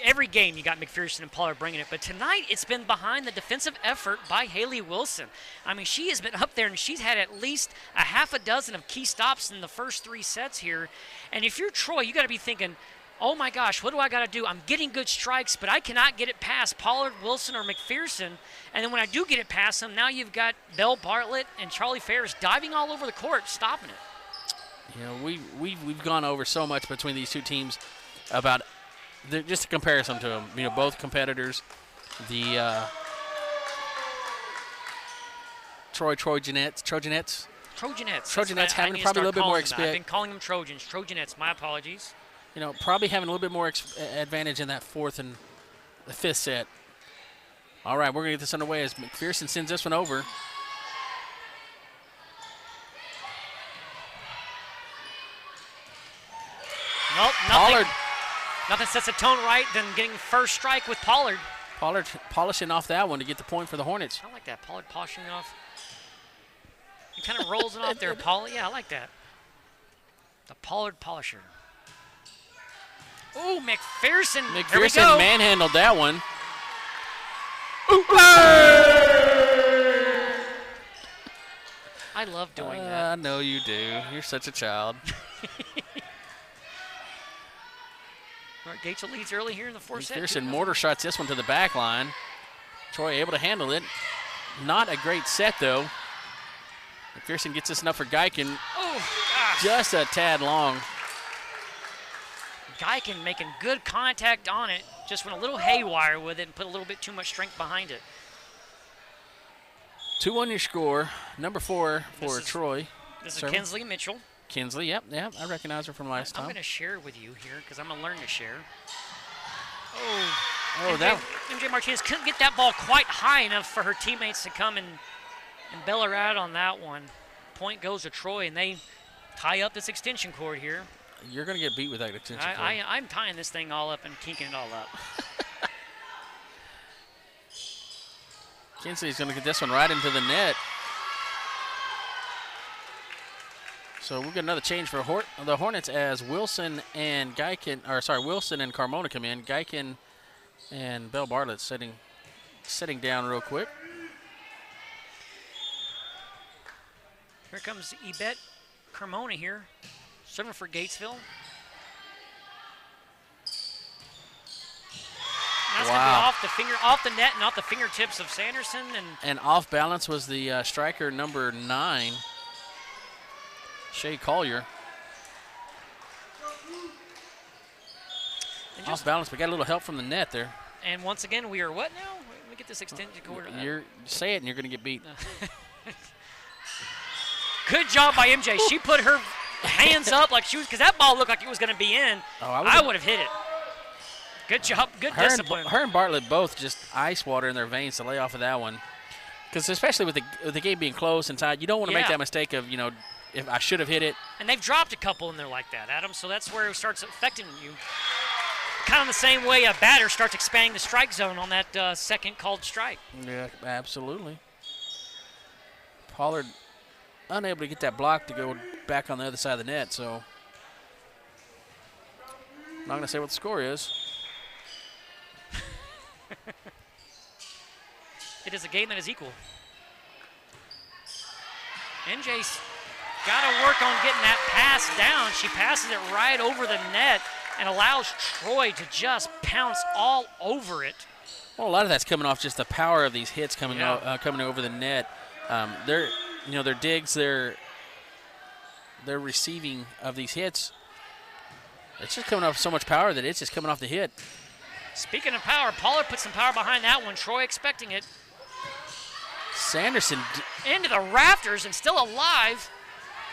every game you got McPherson and Pollard bringing it, but tonight it's been behind the defensive effort by Haley Wilson. I mean, she has been up there, and she's had at least a half a dozen of key stops in the first 3 sets here. And if you're Troy, you got to be thinking, oh my gosh, what do I got to do? I'm getting good strikes, but I cannot get it past Pollard, Wilson, or McPherson. And then when I do get it past them, now you've got Belle Bartlett and Charlie Ferris diving all over the court, stopping it.
We've gone over so much between these two teams about just a comparison to them. Both competitors. The Trojanettes having probably a little bit more experience.
I've been calling them Trojans. Trojanettes, my apologies.
Probably having a little bit more advantage in that 4th and the 5th set. All right, we're going to get this underway as McPherson sends this one over.
Nope,
Pollard.
Nothing sets the tone right than getting first strike with Pollard.
Pollard polishing off that one to get the point for the Hornets.
I like that, Pollard polishing it off. He kind of rolls it off there, Pollard. Yeah, I like that. The Pollard polisher. Ooh, McPherson.
McPherson manhandled that one.
I love doing that.
I know you do. You're such a child.
All right, Gatesville leads early here in the 4th set.
McPherson mortar shots this one to the back line. Troy able to handle it. Not a great set, though. McPherson gets this enough for Geiken.
Oh, gosh.
Just a tad long.
Geiken making good contact on it. Just went a little haywire with it and put a little bit too much strength behind it.
2-1 your score. Number 4 for Troy.
This is Kinsley Mitchell.
Kinsley, yep. I recognize her from last time.
I'm going to share with you here because I'm going to learn to share. MJ Martinez couldn't get that ball quite high enough for her teammates to come and bail her out on that one. Point goes to Troy, and they tie up this extension cord here.
You're going to get beat with that extension cord.
I'm tying this thing all up and kinking it all up.
Kinsley's going to get this one right into the net. So we'll get another change for the Hornets as Wilson and Wilson and Carmona come in. Geiken and Belle Bartlett sitting down real quick.
Here comes Yvette Carmona here, serving for Gatesville. That's going to be off the net and off the fingertips of Sanderson.
And off balance was the striker number 9, Shay Collier. Off balance, but got a little help from the net there.
And once again, we are what now? Let me get this extended cord.
Say it and you're going to get beat.
Good job by MJ. She put her hands up like she was, because that ball looked like it was going to be in. I would have hit it. Good job. Good discipline.
Her and Bartlett both just ice water in their veins to lay off of that one. Because especially with the game being close and tied, you don't want to make that mistake of, if I should have hit it.
And they've dropped a couple in there like that, Adam, so that's where it starts affecting you. Kind of the same way a batter starts expanding the strike zone on that second called strike.
Yeah, absolutely. Pollard unable to get that block to go back on the other side of the net, so I'm not going to say what the score is.
It is a game that is equal. NJ's got to work on getting that pass down. She passes it right over the net and allows Troy to just pounce all over it.
Well, a lot of that's coming off just the power of these hits coming over the net. Their digs, their receiving of these hits, it's just coming off so much power that it's just coming off the hit.
Speaking of power, Pollard put some power behind that one. Troy expecting it.
Sanderson
into the rafters and still alive.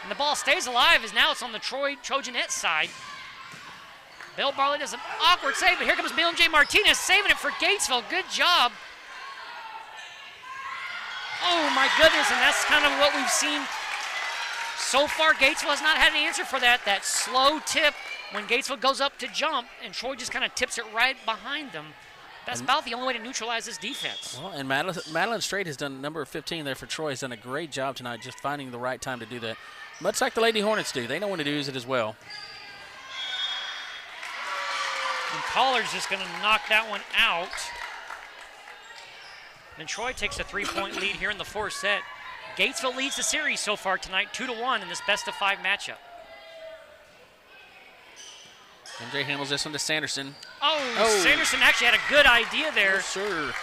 And the ball stays alive as now it's on the Trojanette side. Belle Bartlett does an awkward save, but here comes MJ Martinez saving it for Gatesville. Good job. Oh, my goodness, and that's kind of what we've seen so far. Gatesville has not had an answer for that slow tip when Gatesville goes up to jump, and Troy just kind of tips it right behind them. That's about the only way to neutralize this defense.
Well, and Madeline Strait has done number 15 there for Troy. Has done a great job tonight just finding the right time to do that. Much like the Lady Hornets do. They know when to use it as well.
And Pollard's just going to knock that one out. And Troy takes a 3-point lead here in the fourth set. Gatesville leads the series so far tonight, 2-1 in this best-of-5 matchup.
MJ handles this one to Sanderson.
Oh, Sanderson actually had a good idea there.
Yes, sir.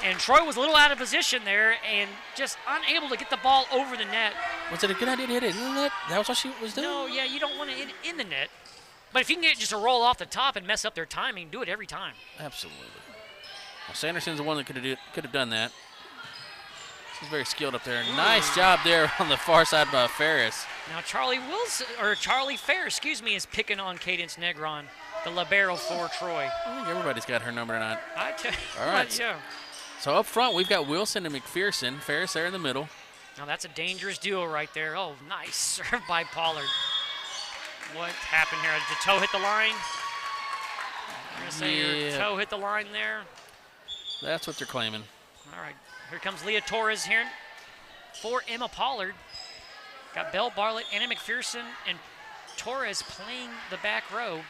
And Troy was a little out of position there and just unable to get the ball over the net.
Was it a good idea to hit it in the net? That was what she was doing?
No, yeah, you don't want to hit it in the net. But if you can get just a roll off the top and mess up their timing, do it every time.
Absolutely. Well, Sanderson's the one that could have done that. She's very skilled up there. Ooh. Nice job there on the far side by Ferris.
Now Charlie Fair, is picking on Cadence Negron, the libero for Troy.
I think everybody's got her number tonight.
I tell you.
All right.
Yeah.
So up front, we've got Wilson and McPherson. Ferris there in the middle.
Now that's a dangerous duo right there. Oh, nice serve by Pollard. What happened here? Did the toe hit the line? I'm going to say your toe hit the line there.
That's what they're claiming.
All right. Here comes Leah Torres here for Emma Pollard. Got Belle Bartlett, Anna McPherson, and Torres playing the back row.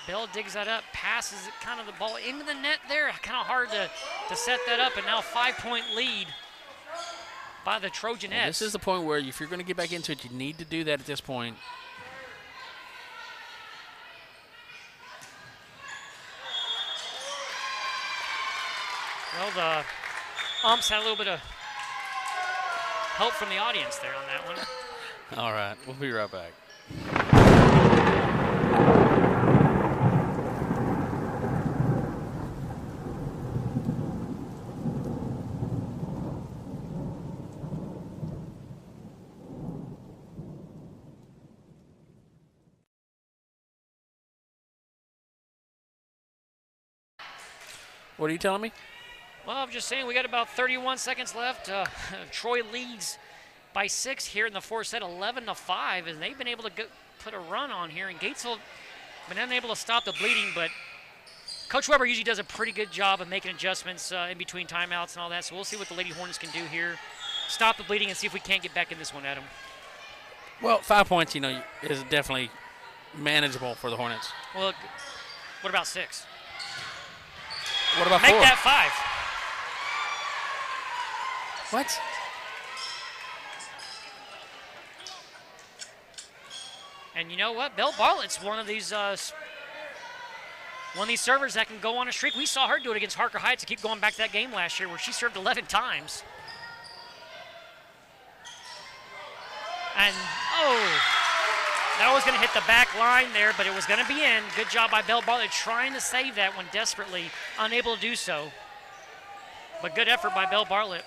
Bell digs that up, passes it kind of the ball into the net there. Kind of hard to set that up, and now 5-point lead by the Trojanettes.
Well, this is the point where if you're going to get back into it, you need to do that at this point.
Well, the umps had a little bit of help from the audience there on that one.
All right, we'll be right back. What are you telling me?
Well, I'm just saying we got about 31 seconds left. Troy leads by 6 here in the fourth set, 11-5, and they've been able to put a run on here. And Gatesville been unable to stop the bleeding, but Coach Weber usually does a pretty good job of making adjustments in between timeouts and all that. So we'll see what the Lady Hornets can do here. Stop the bleeding and see if we can't get back in this one, Adam.
Well, 5 points, is definitely manageable for the Hornets.
Well, what about 6?
What about
Make
4?
that 5.
What?
And you know what? Belle Bartlett's one of these servers that can go on a streak. We saw her do it against Harker Heights to keep going back to that game last year where she served 11 times. And, that was going to hit the back line there, but it was going to be in. Good job by Belle Bartlett trying to save that one desperately, unable to do so. But good effort by Belle Bartlett.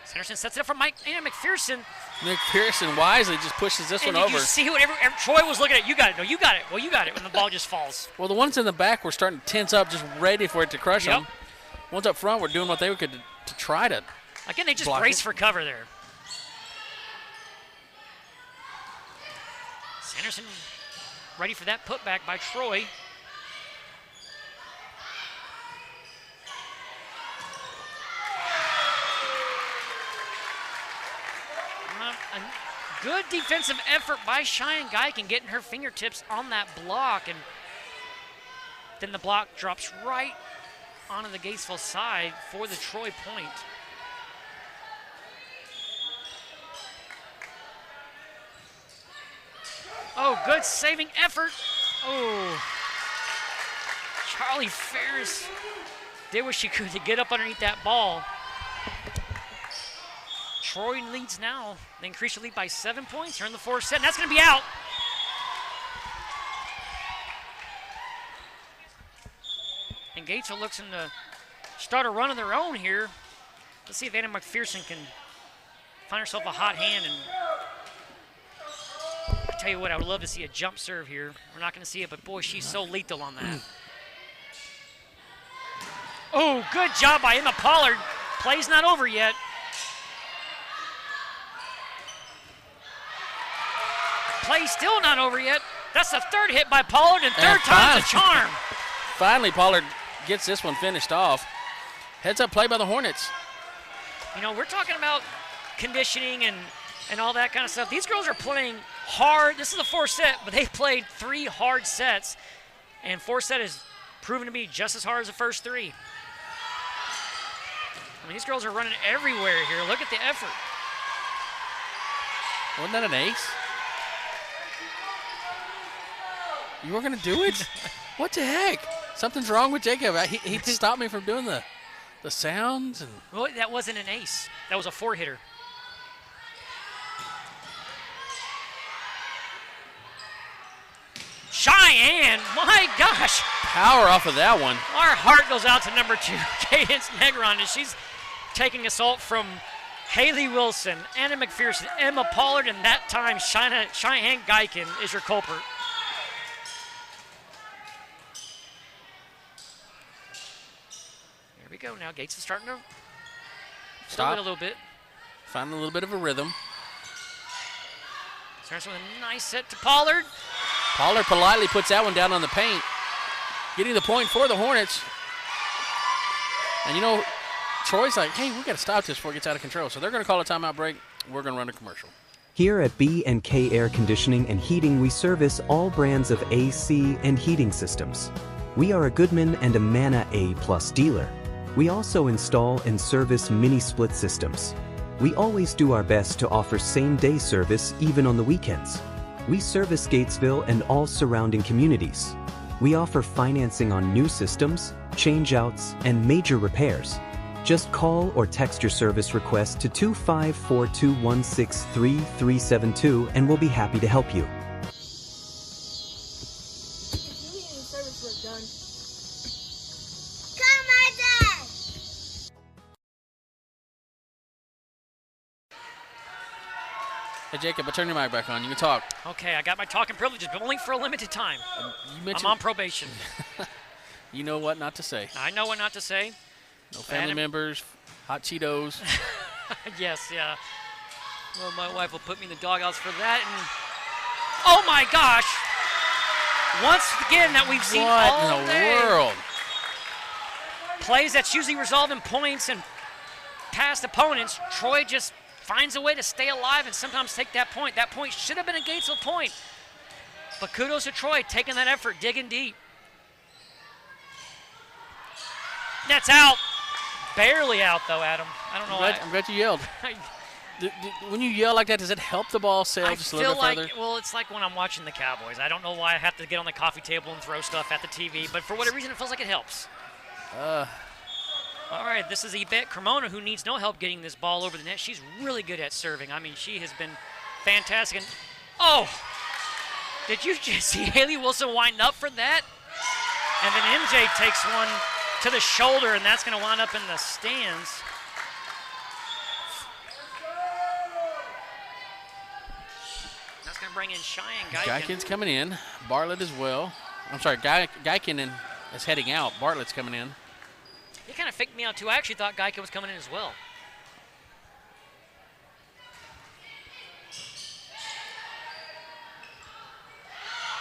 Sanderson sets it up for Anna McPherson.
McPherson wisely just pushes this one over.
And you see what Troy was looking at? You got it. No, you got it. Well, you got it when the ball just falls.
Well, the ones in the back were starting to tense up, just ready for it to crush them. Ones up front were doing what they could to try to.
Again, they just brace for cover there. Sanderson ready for that putback by Troy. A good defensive effort by Cheyenne Geiken getting her fingertips on that block, and then the block drops right onto the Gatesville side for the Troy point. Oh, good saving effort. Oh, Charlie Ferris did what she could to get up underneath that ball. Troy leads now. They increase the lead by 7 points here in the fourth set, and that's going to be out. And Gatesville looks to start a run of their own here. Let's see if Anna McPherson can find herself a hot hand. And I tell you what, I would love to see a jump serve here. We're not going to see it, but boy, she's so lethal on that. Oh, good job by Emma Pollard. Play's not over yet. Play's still not over yet. That's the third hit by Pollard, and third time's a charm.
Finally, Pollard gets this one finished off. Heads up play by the Hornets.
You know, we're talking about conditioning and all that kind of stuff. These girls are playing hard. This is the fourth set, but they've played 3 hard sets, and fourth set is proven to be just as hard as the first 3. I mean, these girls are running everywhere here. Look at the effort.
Wasn't that an ace? You were going to do it? What the heck? Something's wrong with Jacob. He stopped me from doing the sounds. And
well, that wasn't an ace. That was a 4-hitter. Cheyenne, my gosh.
Power off of that one.
Our heart goes out to number 2, Cadence Negron, and she's taking assault from Haley Wilson, Anna McPherson, Emma Pollard, and that time Cheyenne Geiken is your culprit. Here we go now. Gates is starting to stop a little bit.
Find a little bit of a rhythm.
Starts with a nice set to Pollard.
Pollard politely puts that one down on the paint. Getting the point for the Hornets. And you know, Troy's like, hey, we got to stop this before it gets out of control. So they're going to call a timeout break. We're going to run a commercial.
Here at B&K Air Conditioning and Heating, we service all brands of AC and heating systems. We are a Goodman and a Manna A+ dealer. We also install and service mini-split systems. We always do our best to offer same-day service even on the weekends. We service Gatesville and all surrounding communities. We offer financing on new systems, change-outs, and major repairs. Just call or text your service request to 254-216-3372 and we'll be happy to help you.
Hey, Jacob, I'll turn your mic back on. You can talk.
Okay, I got my talking privileges, but only for a limited time. I'm on probation.
You know what not to say.
I know what not to say.
No family members, hot Cheetos.
Yes, yeah. Well, my wife will put me in the doghouse for that. And oh, my gosh. Once again that we've seen all day.
What in the world?
Plays that's usually resolved in points and past opponents. Troy just finds a way to stay alive and sometimes take that point. That point should have been a Gatesville point. But kudos to Troy taking that effort, digging deep. That's out. Barely out, though, Adam. I don't know why.
I'm glad you yelled. When you yell like that, does it help the ball sail just a little bit further?
Well, it's like when I'm watching the Cowboys. I don't know why I have to get on the coffee table and throw stuff at the TV, but for whatever reason, it feels like it helps. All right, this is Yvette Cremona, who needs no help getting this ball over the net. She's really good at serving. I mean, she has been fantastic. And, oh, did you just see Haley Wilson wind up for that? And then MJ takes one to the shoulder, and that's going to wind up in the stands. That's going to bring in Cheyenne Geiken.
Geiken's coming in. Bartlett as well. I'm sorry, Geiken is heading out. Bartlett's coming in.
He kind of faked me out, too. I actually thought Geiken was coming in as well.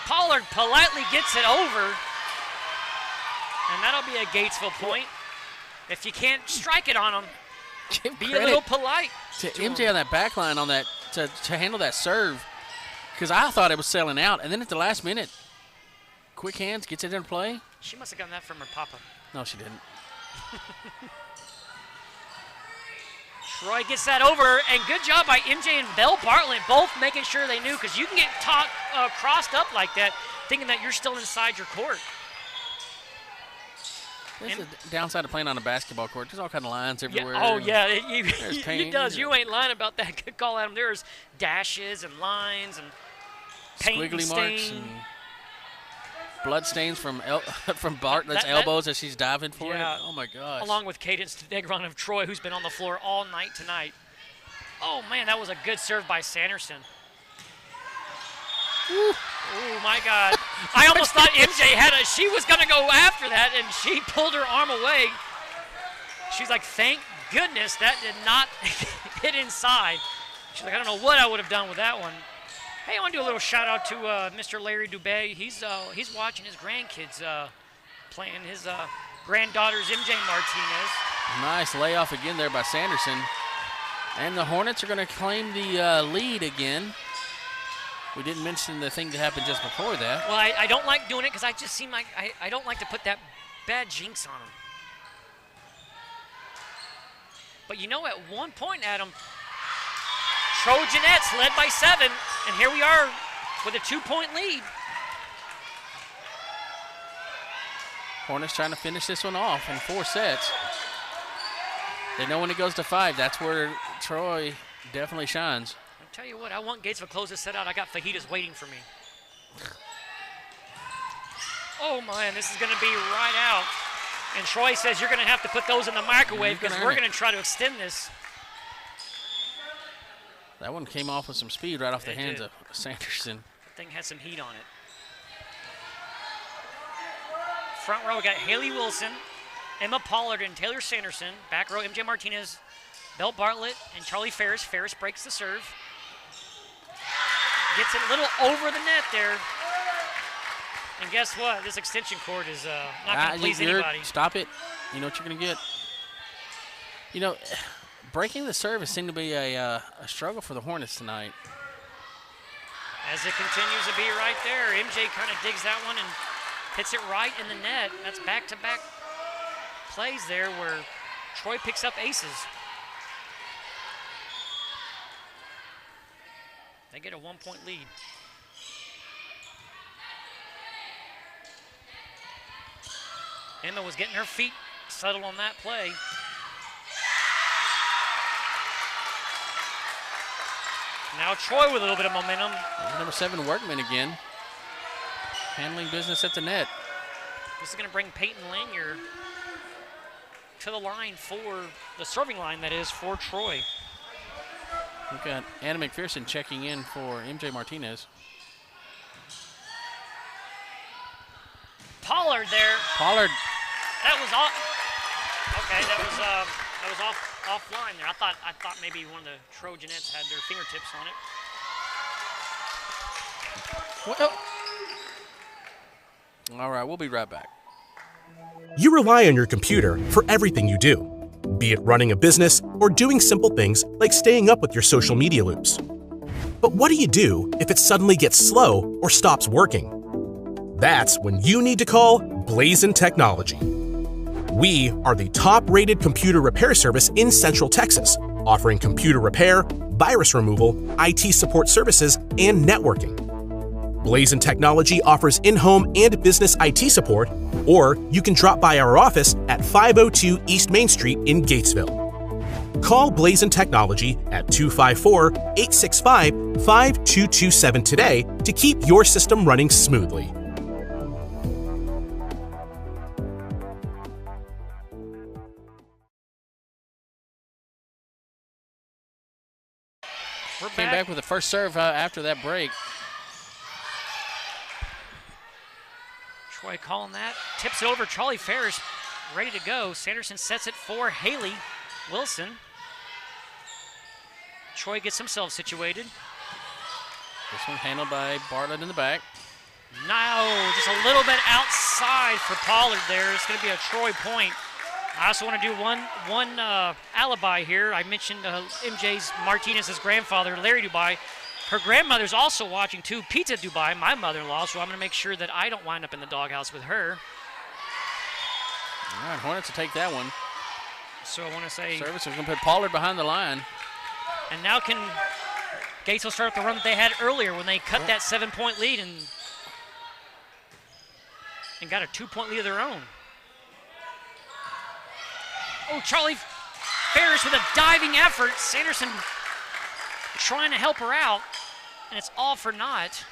Pollard politely gets it over. And that'll be a Gatesville point. If you can't strike it on him, be a little polite.
To MJ on that back line on that to handle that serve. Because I thought it was selling out. And then at the last minute, quick hands, gets it in play.
She must have gotten that from her papa.
No, she didn't.
Troy gets that over, and good job by MJ and Belle Bartlett, both making sure they knew, because you can get crossed up like that, thinking that you're still inside your court.
This is the downside of playing on a basketball court. There's all kind of lines everywhere.
Yeah, oh, yeah, it does. You ain't lying about that. Good call, Adam. There's dashes and lines and paint
squiggly
and stain.
marks and blood stains from Bartlett's elbows as she's diving for it. Oh, my gosh.
Along with Cadence Negron of Troy, who's been on the floor all night tonight. Oh, man, that was a good serve by Sanderson. Oh, my God. I almost thought MJ she was going to go after that, and she pulled her arm away. She's like, thank goodness that did not hit inside. She's like, I don't know what I would have done with that one. Hey, I want to do a little shout out to Mr. Larry Dubé. He's watching his grandkids playing his granddaughter's MJ Martinez.
Nice layoff again there by Sanderson. And the Hornets are going to claim the lead again. We didn't mention the thing that happened just before that.
Well, I don't like doing it because I just seem like I don't like to put that bad jinx on them. But you know, at one point, Adam, Trojanettes led by 7, and here we are with a 2-point lead.
Hornets trying to finish this one off in 4 sets. They know when it goes to 5, that's where Troy definitely shines.
I'll tell you what, I want Gatesville to close this set out. I got fajitas waiting for me. Oh, man, this is going to be right out. And Troy says you're going to have to put those in the microwave because we're going to try to extend this.
That one came off with some speed right off the hands of Sanderson.
That thing had some heat on it. Front row, we got Haley Wilson, Emma Pollard, and Taylor Sanderson. Back row, MJ Martinez, Belle Bartlett, and Charlie Ferris. Ferris breaks the serve. Gets it a little over the net there. And guess what? This extension cord is not going to please anybody.
Stop it. You know what you're going to get. You know, breaking the service seemed to be a struggle for the Hornets tonight.
As it continues to be right there, MJ kind of digs that one and hits it right in the net. That's back-to-back plays there where Troy picks up aces. They get a 1-point lead. Emma was getting her feet settled on that play. Now Troy with a little bit of momentum.
Number 7, Workman again. Handling business at the net.
This is going to bring Peyton Lanier to the line for the serving line, that is, for Troy.
We've got Anna McPherson checking in for MJ Martinez.
Pollard there.
Pollard.
That was off. Okay, that was offline there. I thought maybe one of the Trojanettes had their fingertips on it.
What? All right, we'll be right back.
You rely on your computer for everything you do, be it running a business or doing simple things like staying up with your social media loops. But what do you do if it suddenly gets slow or stops working? That's when you need to call Blazin Technology. We are the top-rated computer repair service in Central Texas, offering computer repair, virus removal, IT support services, and networking. Blazin Technology offers in-home and business IT support, or you can drop by our office at 502 East Main Street in Gatesville. Call Blazin Technology at 254-865-5227 today to keep your system running smoothly.
Came back with the first serve after that break.
Troy calling that. Tips it over. Charlie Ferris ready to go. Sanderson sets it for Haley Wilson. Troy gets himself situated.
This one handled by Bartlett in the back.
Now just a little bit outside for Pollard there. It's going to be a Troy point. I also want to do one alibi here. I mentioned MJ's Martinez's grandfather, Larry Dubai. Her grandmother's also watching too, Pizza Dubai, my mother-in-law, so I'm going to make sure that I don't wind up in the doghouse with her.
All right, Hornets will take that one.
So I want to say...
Service is going to put Pollard behind the line.
And now can Gatesville start the run that they had earlier when they cut that 7-point lead and got a 2-point lead of their own. Oh, Charlie Ferris with a diving effort. Sanderson trying to help her out, and it's all for naught.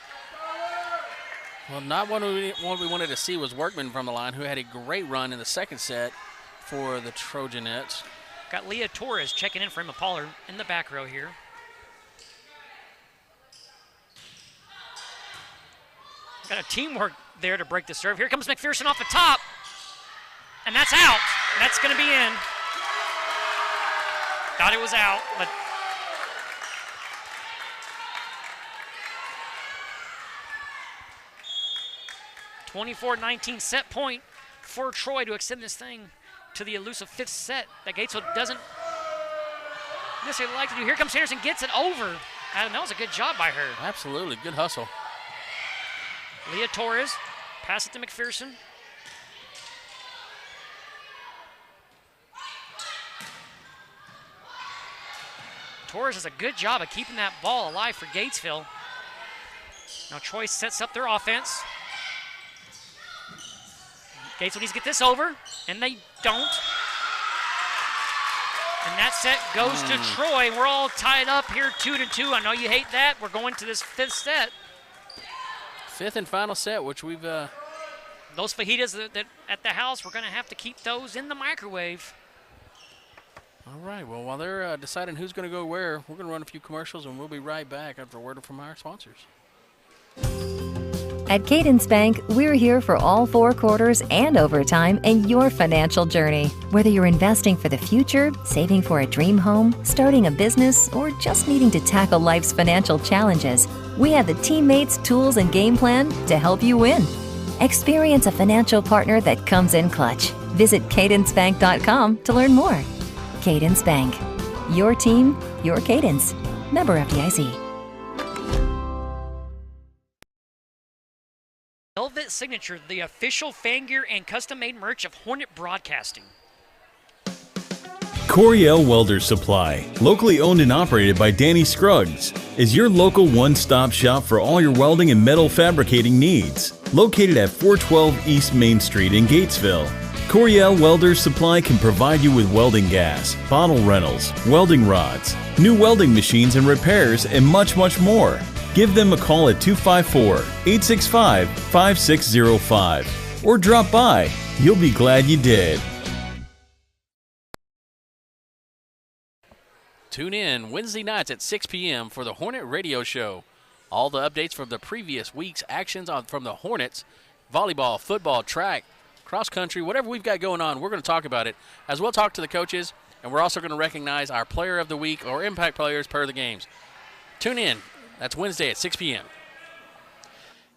Well, not what we wanted to see was Workman from the line, who had a great run in the second set for the Trojanettes.
Got Leah Torres checking in for Emma Pollard in the back row here. Got a teamwork there to break the serve. Here comes McPherson off the top, and that's out. That's going to be in. Thought it was out, but 24-19 set point for Troy to extend this thing to the elusive 5th set that Gatesville doesn't necessarily like to do. Here comes Henderson, gets it over. And that was a good job by her.
Absolutely, good hustle.
Leah Torres, pass it to McPherson. Torres does a good job of keeping that ball alive for Gatesville. Now Troy sets up their offense. Gatesville needs to get this over, and they don't. And that set goes to Troy. We're all tied up here 2-2. I know you hate that. We're going to this 5th set.
5th and final set, which we've...
Those fajitas that at the house, we're going to have to keep those in the microwave.
All right, well, while they're deciding who's going to go where, we're going to run a few commercials, and we'll be right back after a word from our sponsors.
At Cadence Bank, we're here for all 4 quarters and overtime in your financial journey. Whether you're investing for the future, saving for a dream home, starting a business, or just needing to tackle life's financial challenges, we have the teammates, tools, and game plan to help you win. Experience a financial partner that comes in clutch. Visit cadencebank.com to learn more. Cadence Bank. Your team, your cadence. Member FDIC.
Velvet Signature, the official fan gear and custom-made merch of Hornet Broadcasting.
Coryell Welder Supply, locally owned and operated by Danny Scruggs, is your local one-stop shop for all your welding and metal fabricating needs. Located at 412 East Main Street in Gatesville, Coryell Welder Supply can provide you with welding gas, bottle rentals, welding rods, new welding machines and repairs, and much, much more. Give them a call at 254-865-5605 or drop by. You'll be glad you did.
Tune in Wednesday nights at 6 p.m. for the Hornet Radio Show. All the updates from the previous week's actions from the Hornets, volleyball, football, track, cross country, whatever we've got going on, we're going to talk about it, as we'll talk to the coaches, and we're also going to recognize our player of the week or impact players per the games. Tune in. That's Wednesday at 6 p.m.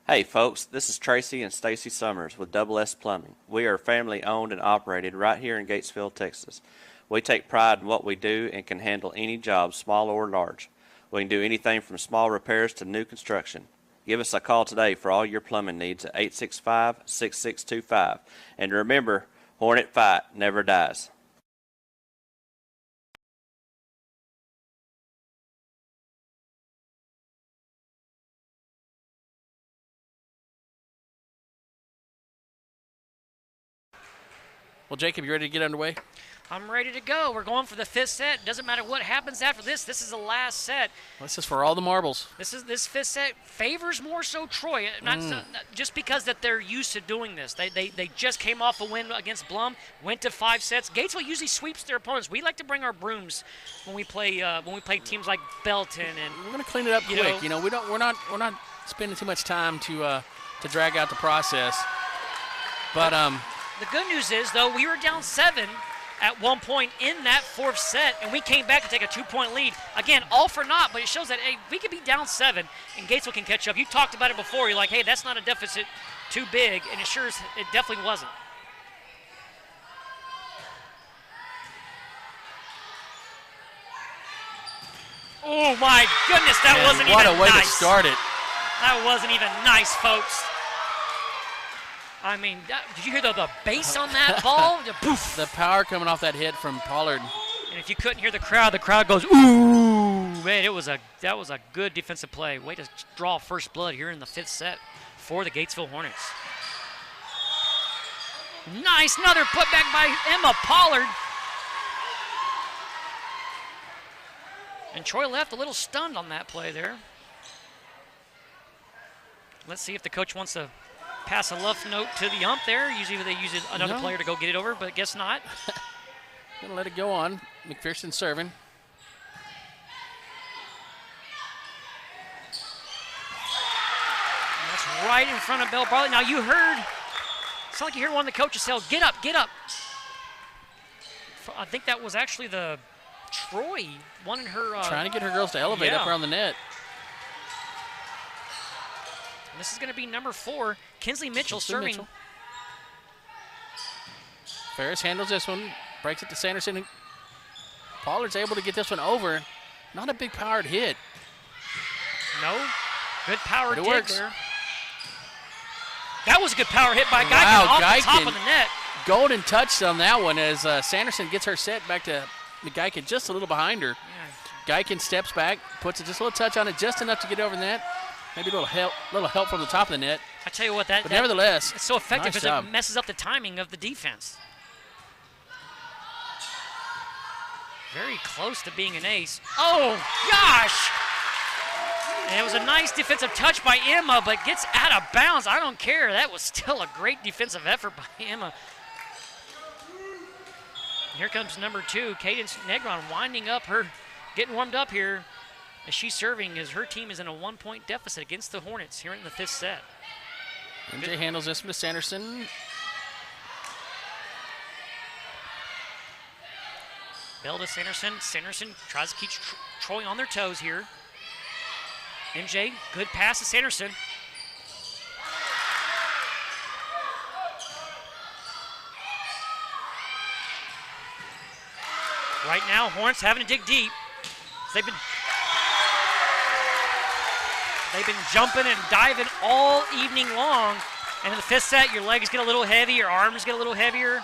Hey folks, this is Tracy and Stacy Summers with Double S Plumbing. We are family owned and operated right here in Gatesville, Texas. We take pride in what we do and can handle any job, small or large. We can do anything from small repairs to new construction. Give us a call today for all your plumbing needs at 865-6625. And remember, Hornet Fight never dies.
Well, Jacob, you ready to get underway?
I'm ready to go. We're going for the 5th set. Doesn't matter what happens after this. This is the last set.
This is for all the marbles.
This 5th set favors more so Troy, not just because that they're used to doing this. They just came off a win against Blum, went to 5 sets. Gatesville usually sweeps their opponents. We like to bring our brooms when we play teams like Belton, and
we're going to clean it up quick. We're not spending too much time to drag out the process. But
the good news is, though, we were down 7 at one point in that 4th set, and we came back to take a 2-point lead. Again, all for naught, but it shows that, hey, we could be down 7, and Gatesville can catch up. You talked about it before. You're like, hey, that's not a deficit too big, and it definitely wasn't. Oh, my goodness, that wasn't even nice.
What a way to start it.
That wasn't even nice, folks. I mean, did you hear the bass on that ball? Poof.
The power coming off that hit from Pollard.
And if you couldn't hear the crowd goes, ooh. Man, that was a good defensive play. Way to draw first blood here in the 5th set for the Gatesville Hornets. Nice, another putback by Emma Pollard. And Troy left a little stunned on that play there. Let's see if the coach wants to pass a love note to the ump there. Usually they use another player to go get it over, but guess not.
Gonna let it go on. McPherson serving.
And that's right in front of Bell Barley. Now you heard, it's like you heard one of the coaches say, get up, get up. I think that was actually the Troy wanted her.
Trying to get her girls to elevate up around the net.
And this is going to be number 4, Kinsley Mitchell serving.
Ferris handles this one, breaks it to Sanderson. Pollard's able to get this one over. Not a big powered hit.
No, good power dig
works.
there. That was a good power hit by Guykin off the top of the net.
Golden touched on that one as Sanderson gets her set back to Guykin just a little behind her. Yeah. Guykin steps back, puts just a little touch on it, just enough to get over the net. Maybe a little help from the top of the net.
I tell you what, but
nevertheless,
it's so effective
nice
because it messes up the timing of the defense. Very close to being an ace. Oh, gosh! And it was a nice defensive touch by Emma, but gets out of bounds. I don't care. That was still a great defensive effort by Emma. Here comes number 2, Cadence Negron, winding up her, getting warmed up here as she's serving as her team is in a 1-point deficit against the Hornets here in the 5th set.
MJ handles this with Sanderson.
Bell to Sanderson. Sanderson tries to keep Troy on their toes here. MJ, good pass to Sanderson. Right now, Hornets having to dig deep. They've been jumping and diving all evening long. And in the 5th set, your legs get a little heavy, your arms get a little heavier.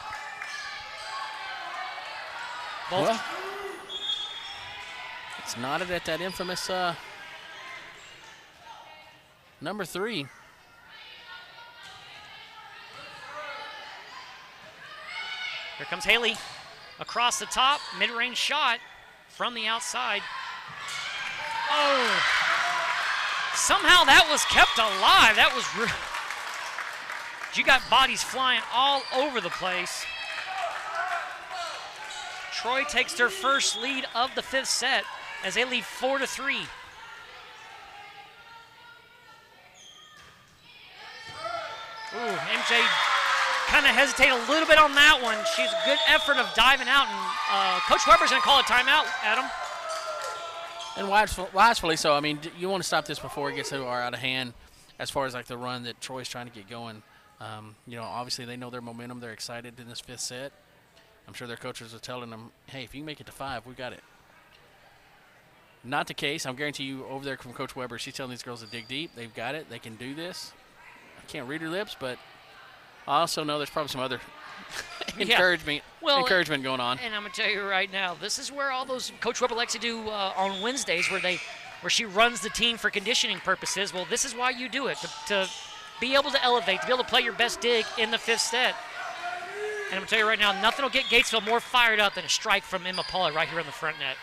Well, it's knotted at that infamous number 3.
Here comes Haley across the top, mid-range shot from the outside. Oh, somehow that was kept alive. That was you got bodies flying all over the place. Troy takes their first lead of the 5th set as they lead 4-3. Ooh, MJ kind of hesitated a little bit on that one. She's a good effort of diving out, and Coach Weber's going to call a timeout, Adam.
And wisely so. I mean, you want to stop this before it gets too far out of hand as far as like the run that Troy's trying to get going. Obviously they know their momentum. They're excited in this 5th set. I'm sure their coaches are telling them, hey, if you can make it to 5, we got it. Not the case. I'm guarantee you over there from Coach Weber, she's telling these girls to dig deep. They've got it. They can do this. I can't read her lips, but I also know there's probably some other encouragement going on.
And I'm going to tell you right now, this is where all those Coach Weber likes to do on Wednesdays where she runs the team for conditioning purposes. Well, this is why you do it, to be able to elevate, to be able to play your best dig in the 5th set. And I'm going to tell you right now, nothing will get Gatesville more fired up than a strike from Emma Pollard right here on the front net.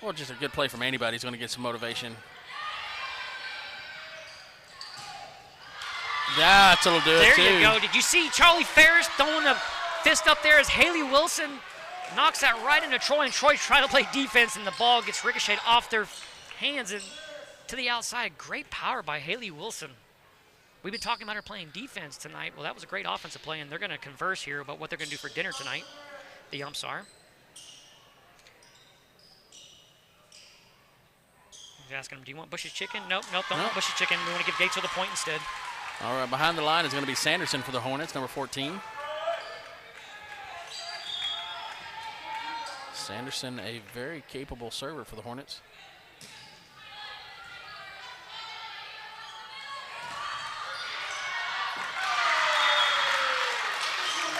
Well, just a good play from anybody who's going to get some motivation. That'll do it, too.
There you go. Did you see Charlie Ferris throwing a fist up there as Haley Wilson knocks that right into Troy, and Troy trying to play defense, and the ball gets ricocheted off their hands and to the outside. Great power by Haley Wilson. We've been talking about her playing defense tonight. Well, that was a great offensive play, and they're going to converse here about what they're going to do for dinner tonight. The umps are. He's asking them, do you want Bush's chicken? Nope, don't want Bush's chicken. We want to give Gatesville the point instead.
All right, behind the line is going to be Sanderson for the Hornets, number 14. Sanderson, a very capable server for the Hornets.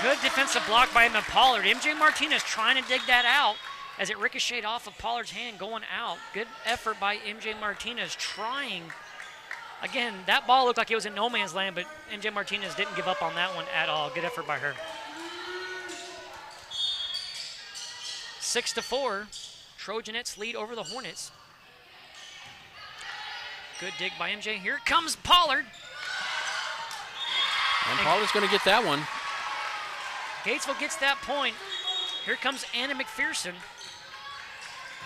Good defensive block by Emma Pollard. MJ Martinez trying to dig that out as it ricocheted off of Pollard's hand going out. Good effort by MJ Martinez trying. Again, that ball looked like it was in no man's land, but MJ Martinez didn't give up on that one at all. Good effort by her. 6-4. Trojanettes lead over the Hornets. Good dig by MJ. Here comes Pollard.
And Pollard's going to get that one.
Gatesville gets that point. Here comes Anna McPherson.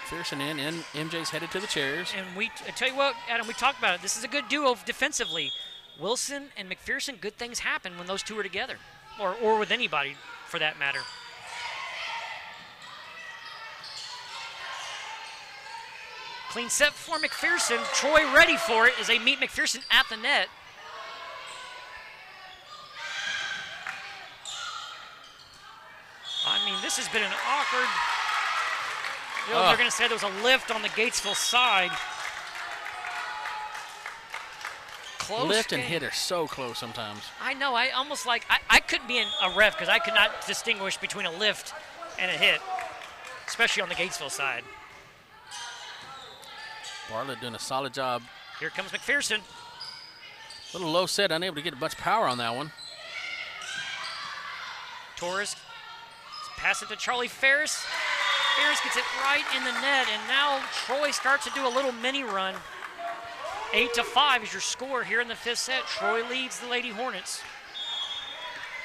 McPherson in, and MJ's headed to the chairs.
And I tell you what, Adam, we talked about it. This is a good duo defensively. Wilson and McPherson, good things happen when those two are together, or with anybody for that matter. Clean set for McPherson. Troy ready for it as they meet McPherson at the net. I mean, this has been an awkward. They're going to say there was a lift on the Gatesville side. Close
lift
game.
and hit are so close sometimes.
I know. I almost like I couldn't be a ref because I could not distinguish between a lift and a hit, especially on the Gatesville side.
Bartlett doing a solid job.
Here comes McPherson.
A little low set, unable to get much power on that one.
Torres pass it to Charlie Ferris. Ferris gets it right in the net, and now Troy starts to do a little mini run. 8-5 is your score here in the 5th set. Troy leads the Lady Hornets.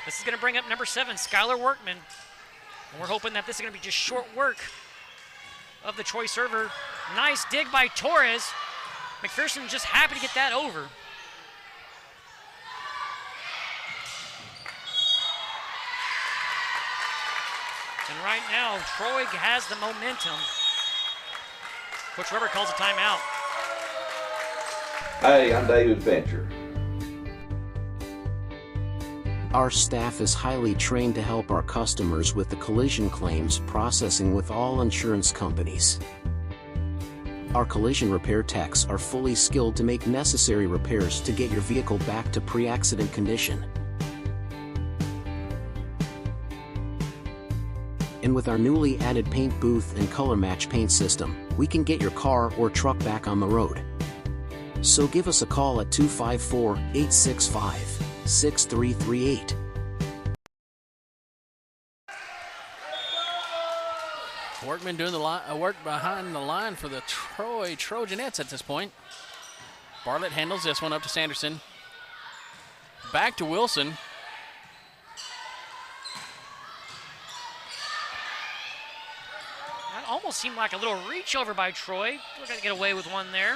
This is going to bring up number 7, Skylar Workman. And we're hoping that this is going to be just short work of the Troy server. Nice dig by Torres. McPherson just happy to get that over. And right now, Troy has the momentum. Coach Weber calls a timeout.
Hey, I'm David Venture.
Our staff is highly trained to help our customers with the collision claims processing with all insurance companies. Our collision repair techs are fully skilled to make necessary repairs to get your vehicle back to pre-accident condition. And with our newly added paint booth and color match paint system, we can get your car or truck back on the road. So give us a call at 254-865-6338.
Workman doing the work behind the line for the Troy Trojanettes at this point. Bartlett handles this one up to Sanderson. Back to Wilson.
That almost seemed like a little reach over by Troy. We're going to get away with one there.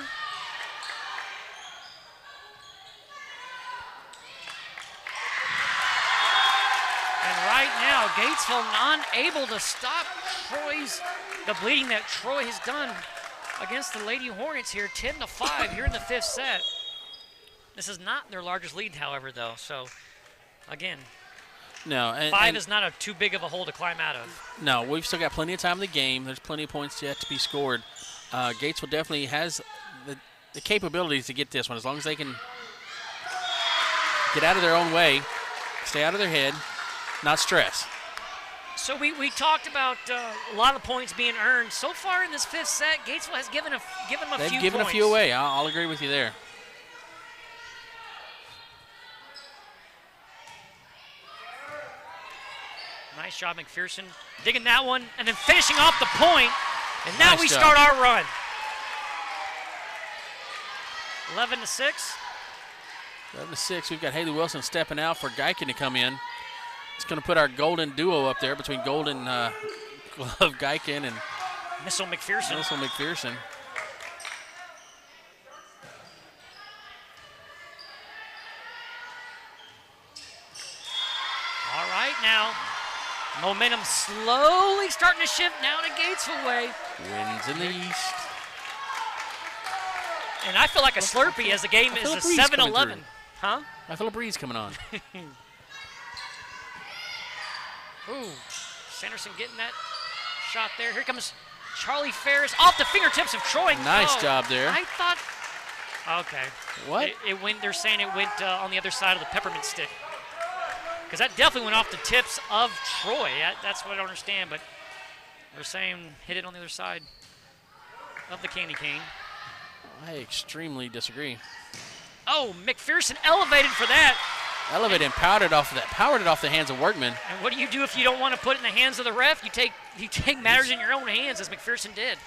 Right now, Gatesville unable to stop the bleeding that Troy has done against the Lady Hornets here, 10-5 here in the 5th set. This is not their largest lead, however, though. So, again,
no,
5 is not too big of a hole to climb out of.
No, we've still got plenty of time in the game. There's plenty of points yet to be scored. Gatesville definitely has the capabilities to get this one, as long as they can get out of their own way, stay out of their head, not stress.
So we talked about a lot of points being earned. So far in this 5th set, Gatesville has given them a few points.
They've given a few away. I'll agree with you there.
Nice job, McPherson. Digging that one and then finishing off the point. And now
nice
we
job.
start our run. 11-6.
11-6. We've got Haley Wilson stepping out for Geiken to come in. It's going to put our golden duo up there between Golden Glove Geiken and
Missile McPherson. All right, now momentum slowly starting to shift now to Gatesville way.
Wins in the East.
And I feel like a Slurpee as the game is a 7-11. Huh?
I feel a breeze coming on.
Ooh, Sanderson getting that shot there. Here comes Charlie Ferris off the fingertips of Troy.
Nice job there.
I thought, okay.
What?
It went, they're saying it went on the other side of the peppermint stick. Because that definitely went off the tips of Troy. That's what I don't understand, but they're saying hit it on the other side of the candy cane.
I extremely disagree.
Oh, McPherson elevated for that.
Elevated and powered it off the hands of Workman.
And what do you do if you don't want to put it in the hands of the ref? You take matters in your own hands, as McPherson did.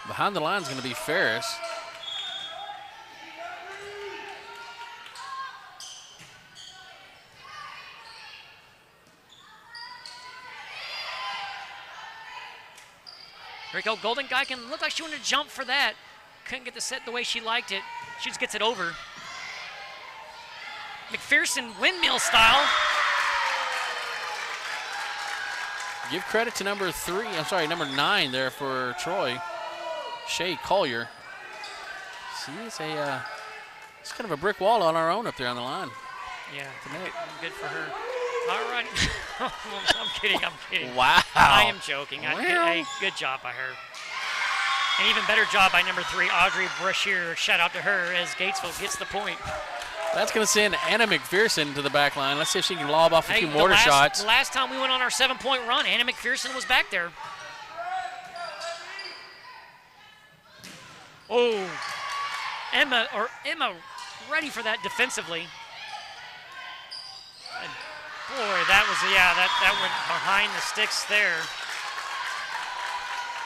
Behind the line is going to be Ferris.
Here we go, Golden Geiken. Looked like she wanted to jump for that. Couldn't get the set the way she liked it. She just gets it over. McPherson windmill style.
Give credit to number 9 there for Troy, Shay Collier. She's it's kind of a brick wall on our own up there on the line.
Yeah, good for her. All right. I'm kidding.
Wow.
I am joking. Hey, good job by her. An even better job by number 3, Audrey Brashear. Shout out to her as Gatesville gets the point.
That's going to send Anna McPherson to the back line. Let's see if she can lob off a few mortar shots.
The last time we went on our 7-point run, Anna McPherson was back there. Oh, Emma ready for that defensively. And boy, that went behind the sticks there.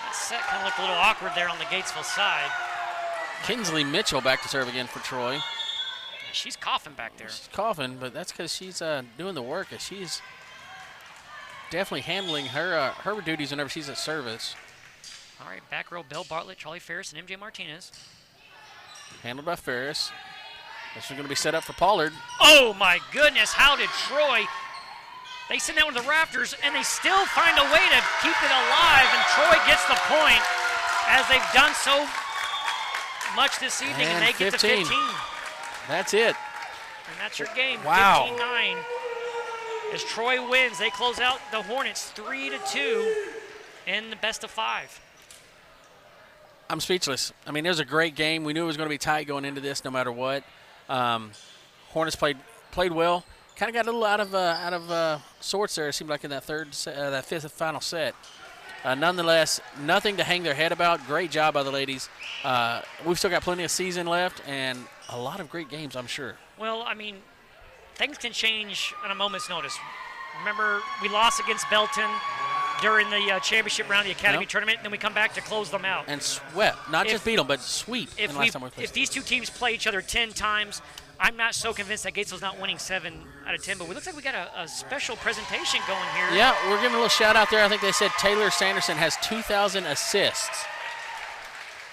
That set kind of looked a little awkward there on the Gatesville side.
Kinsley Mitchell back to serve again for Troy.
Yeah, she's coughing back there.
She's coughing, but that's because she's doing the work. She's definitely handling her duties whenever she's at service.
All right, back row, Belle Bartlett, Charlie Ferris, and MJ Martinez.
Handled by Ferris. This is going to be set up for Pollard.
Oh, my goodness. How did Troy? They send that one to the rafters, and they still find a way to keep it alive, and Troy gets the point, as they've done so much this evening, and they get to 15.
That's it.
And that's your game,
wow.
15-9. As Troy wins, they close out the Hornets 3-2 in the best of 5.
I'm speechless. I mean, it was a great game. We knew it was going to be tight going into this no matter what. Hornets played well. Kind of got a little out of sorts there, it seemed like, in that fifth and final set. Nonetheless, nothing to hang their head about. Great job by the ladies. We've still got plenty of season left and a lot of great games, I'm sure.
Well, I mean, things can change on a moment's notice. Remember, we lost against Belton during the championship round of the Academy tournament, and then we come back to close them out.
And swept. Not just beat them, but sweep.
If these two teams play each other 10 times, I'm not so convinced that Gatesville's not winning 7 out of 10, but it looks like we got a special presentation going here.
Yeah, we're giving a little shout out there. I think they said Taylor Sanderson has 2,000 assists.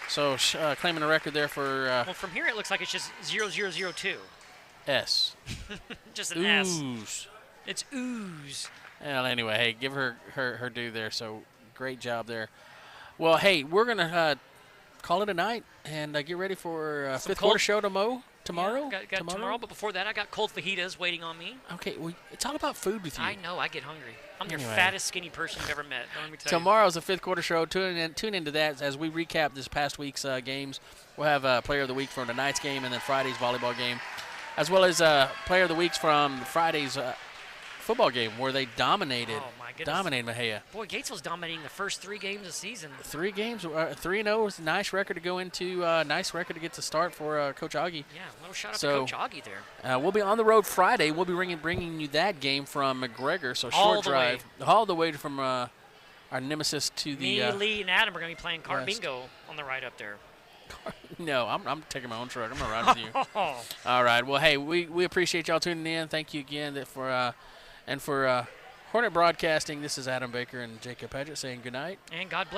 So claiming a record there for...
well, from here it looks like it's just 0002.
S.
Just an S. It's ooze.
Well, anyway, hey, give her due there. So great job there. Well, hey, we're going to call it a night and get ready for fifth quarter show tomorrow.
Yeah, got tomorrow, but before that, I got cold fajitas waiting on me.
Okay, well, it's all about food with you.
I know, I get hungry. I'm your fattest, skinny person you've ever met. Let me tell you.
Tomorrow's the fifth quarter show. Tune into that as we recap this past week's games. We'll have Player of the Week from tonight's game and then Friday's volleyball game, as well as Player of the Weeks from Friday's football game where they dominated.
Oh, my goodness.
Dominated Mejia.
Boy, Gatesville's dominating the first 3 games of the season.
3 games, 3-0 is a nice record to go into, nice record to get to start for Coach Augie.
Yeah, a little shout out to Coach Augie there.
We'll be on the road Friday. We'll be bringing you that game from McGregor, so short drive. All the way from our nemesis to the...
Me, Lee, and Adam are going to be playing car bingo on the ride up there.
No, I'm taking my own truck. I'm going to ride with you. All right. Well, hey, we appreciate y'all tuning in. Thank you again for Hornet Broadcasting. This is Adam Baker and Jacob Paget saying good night.
And God bless.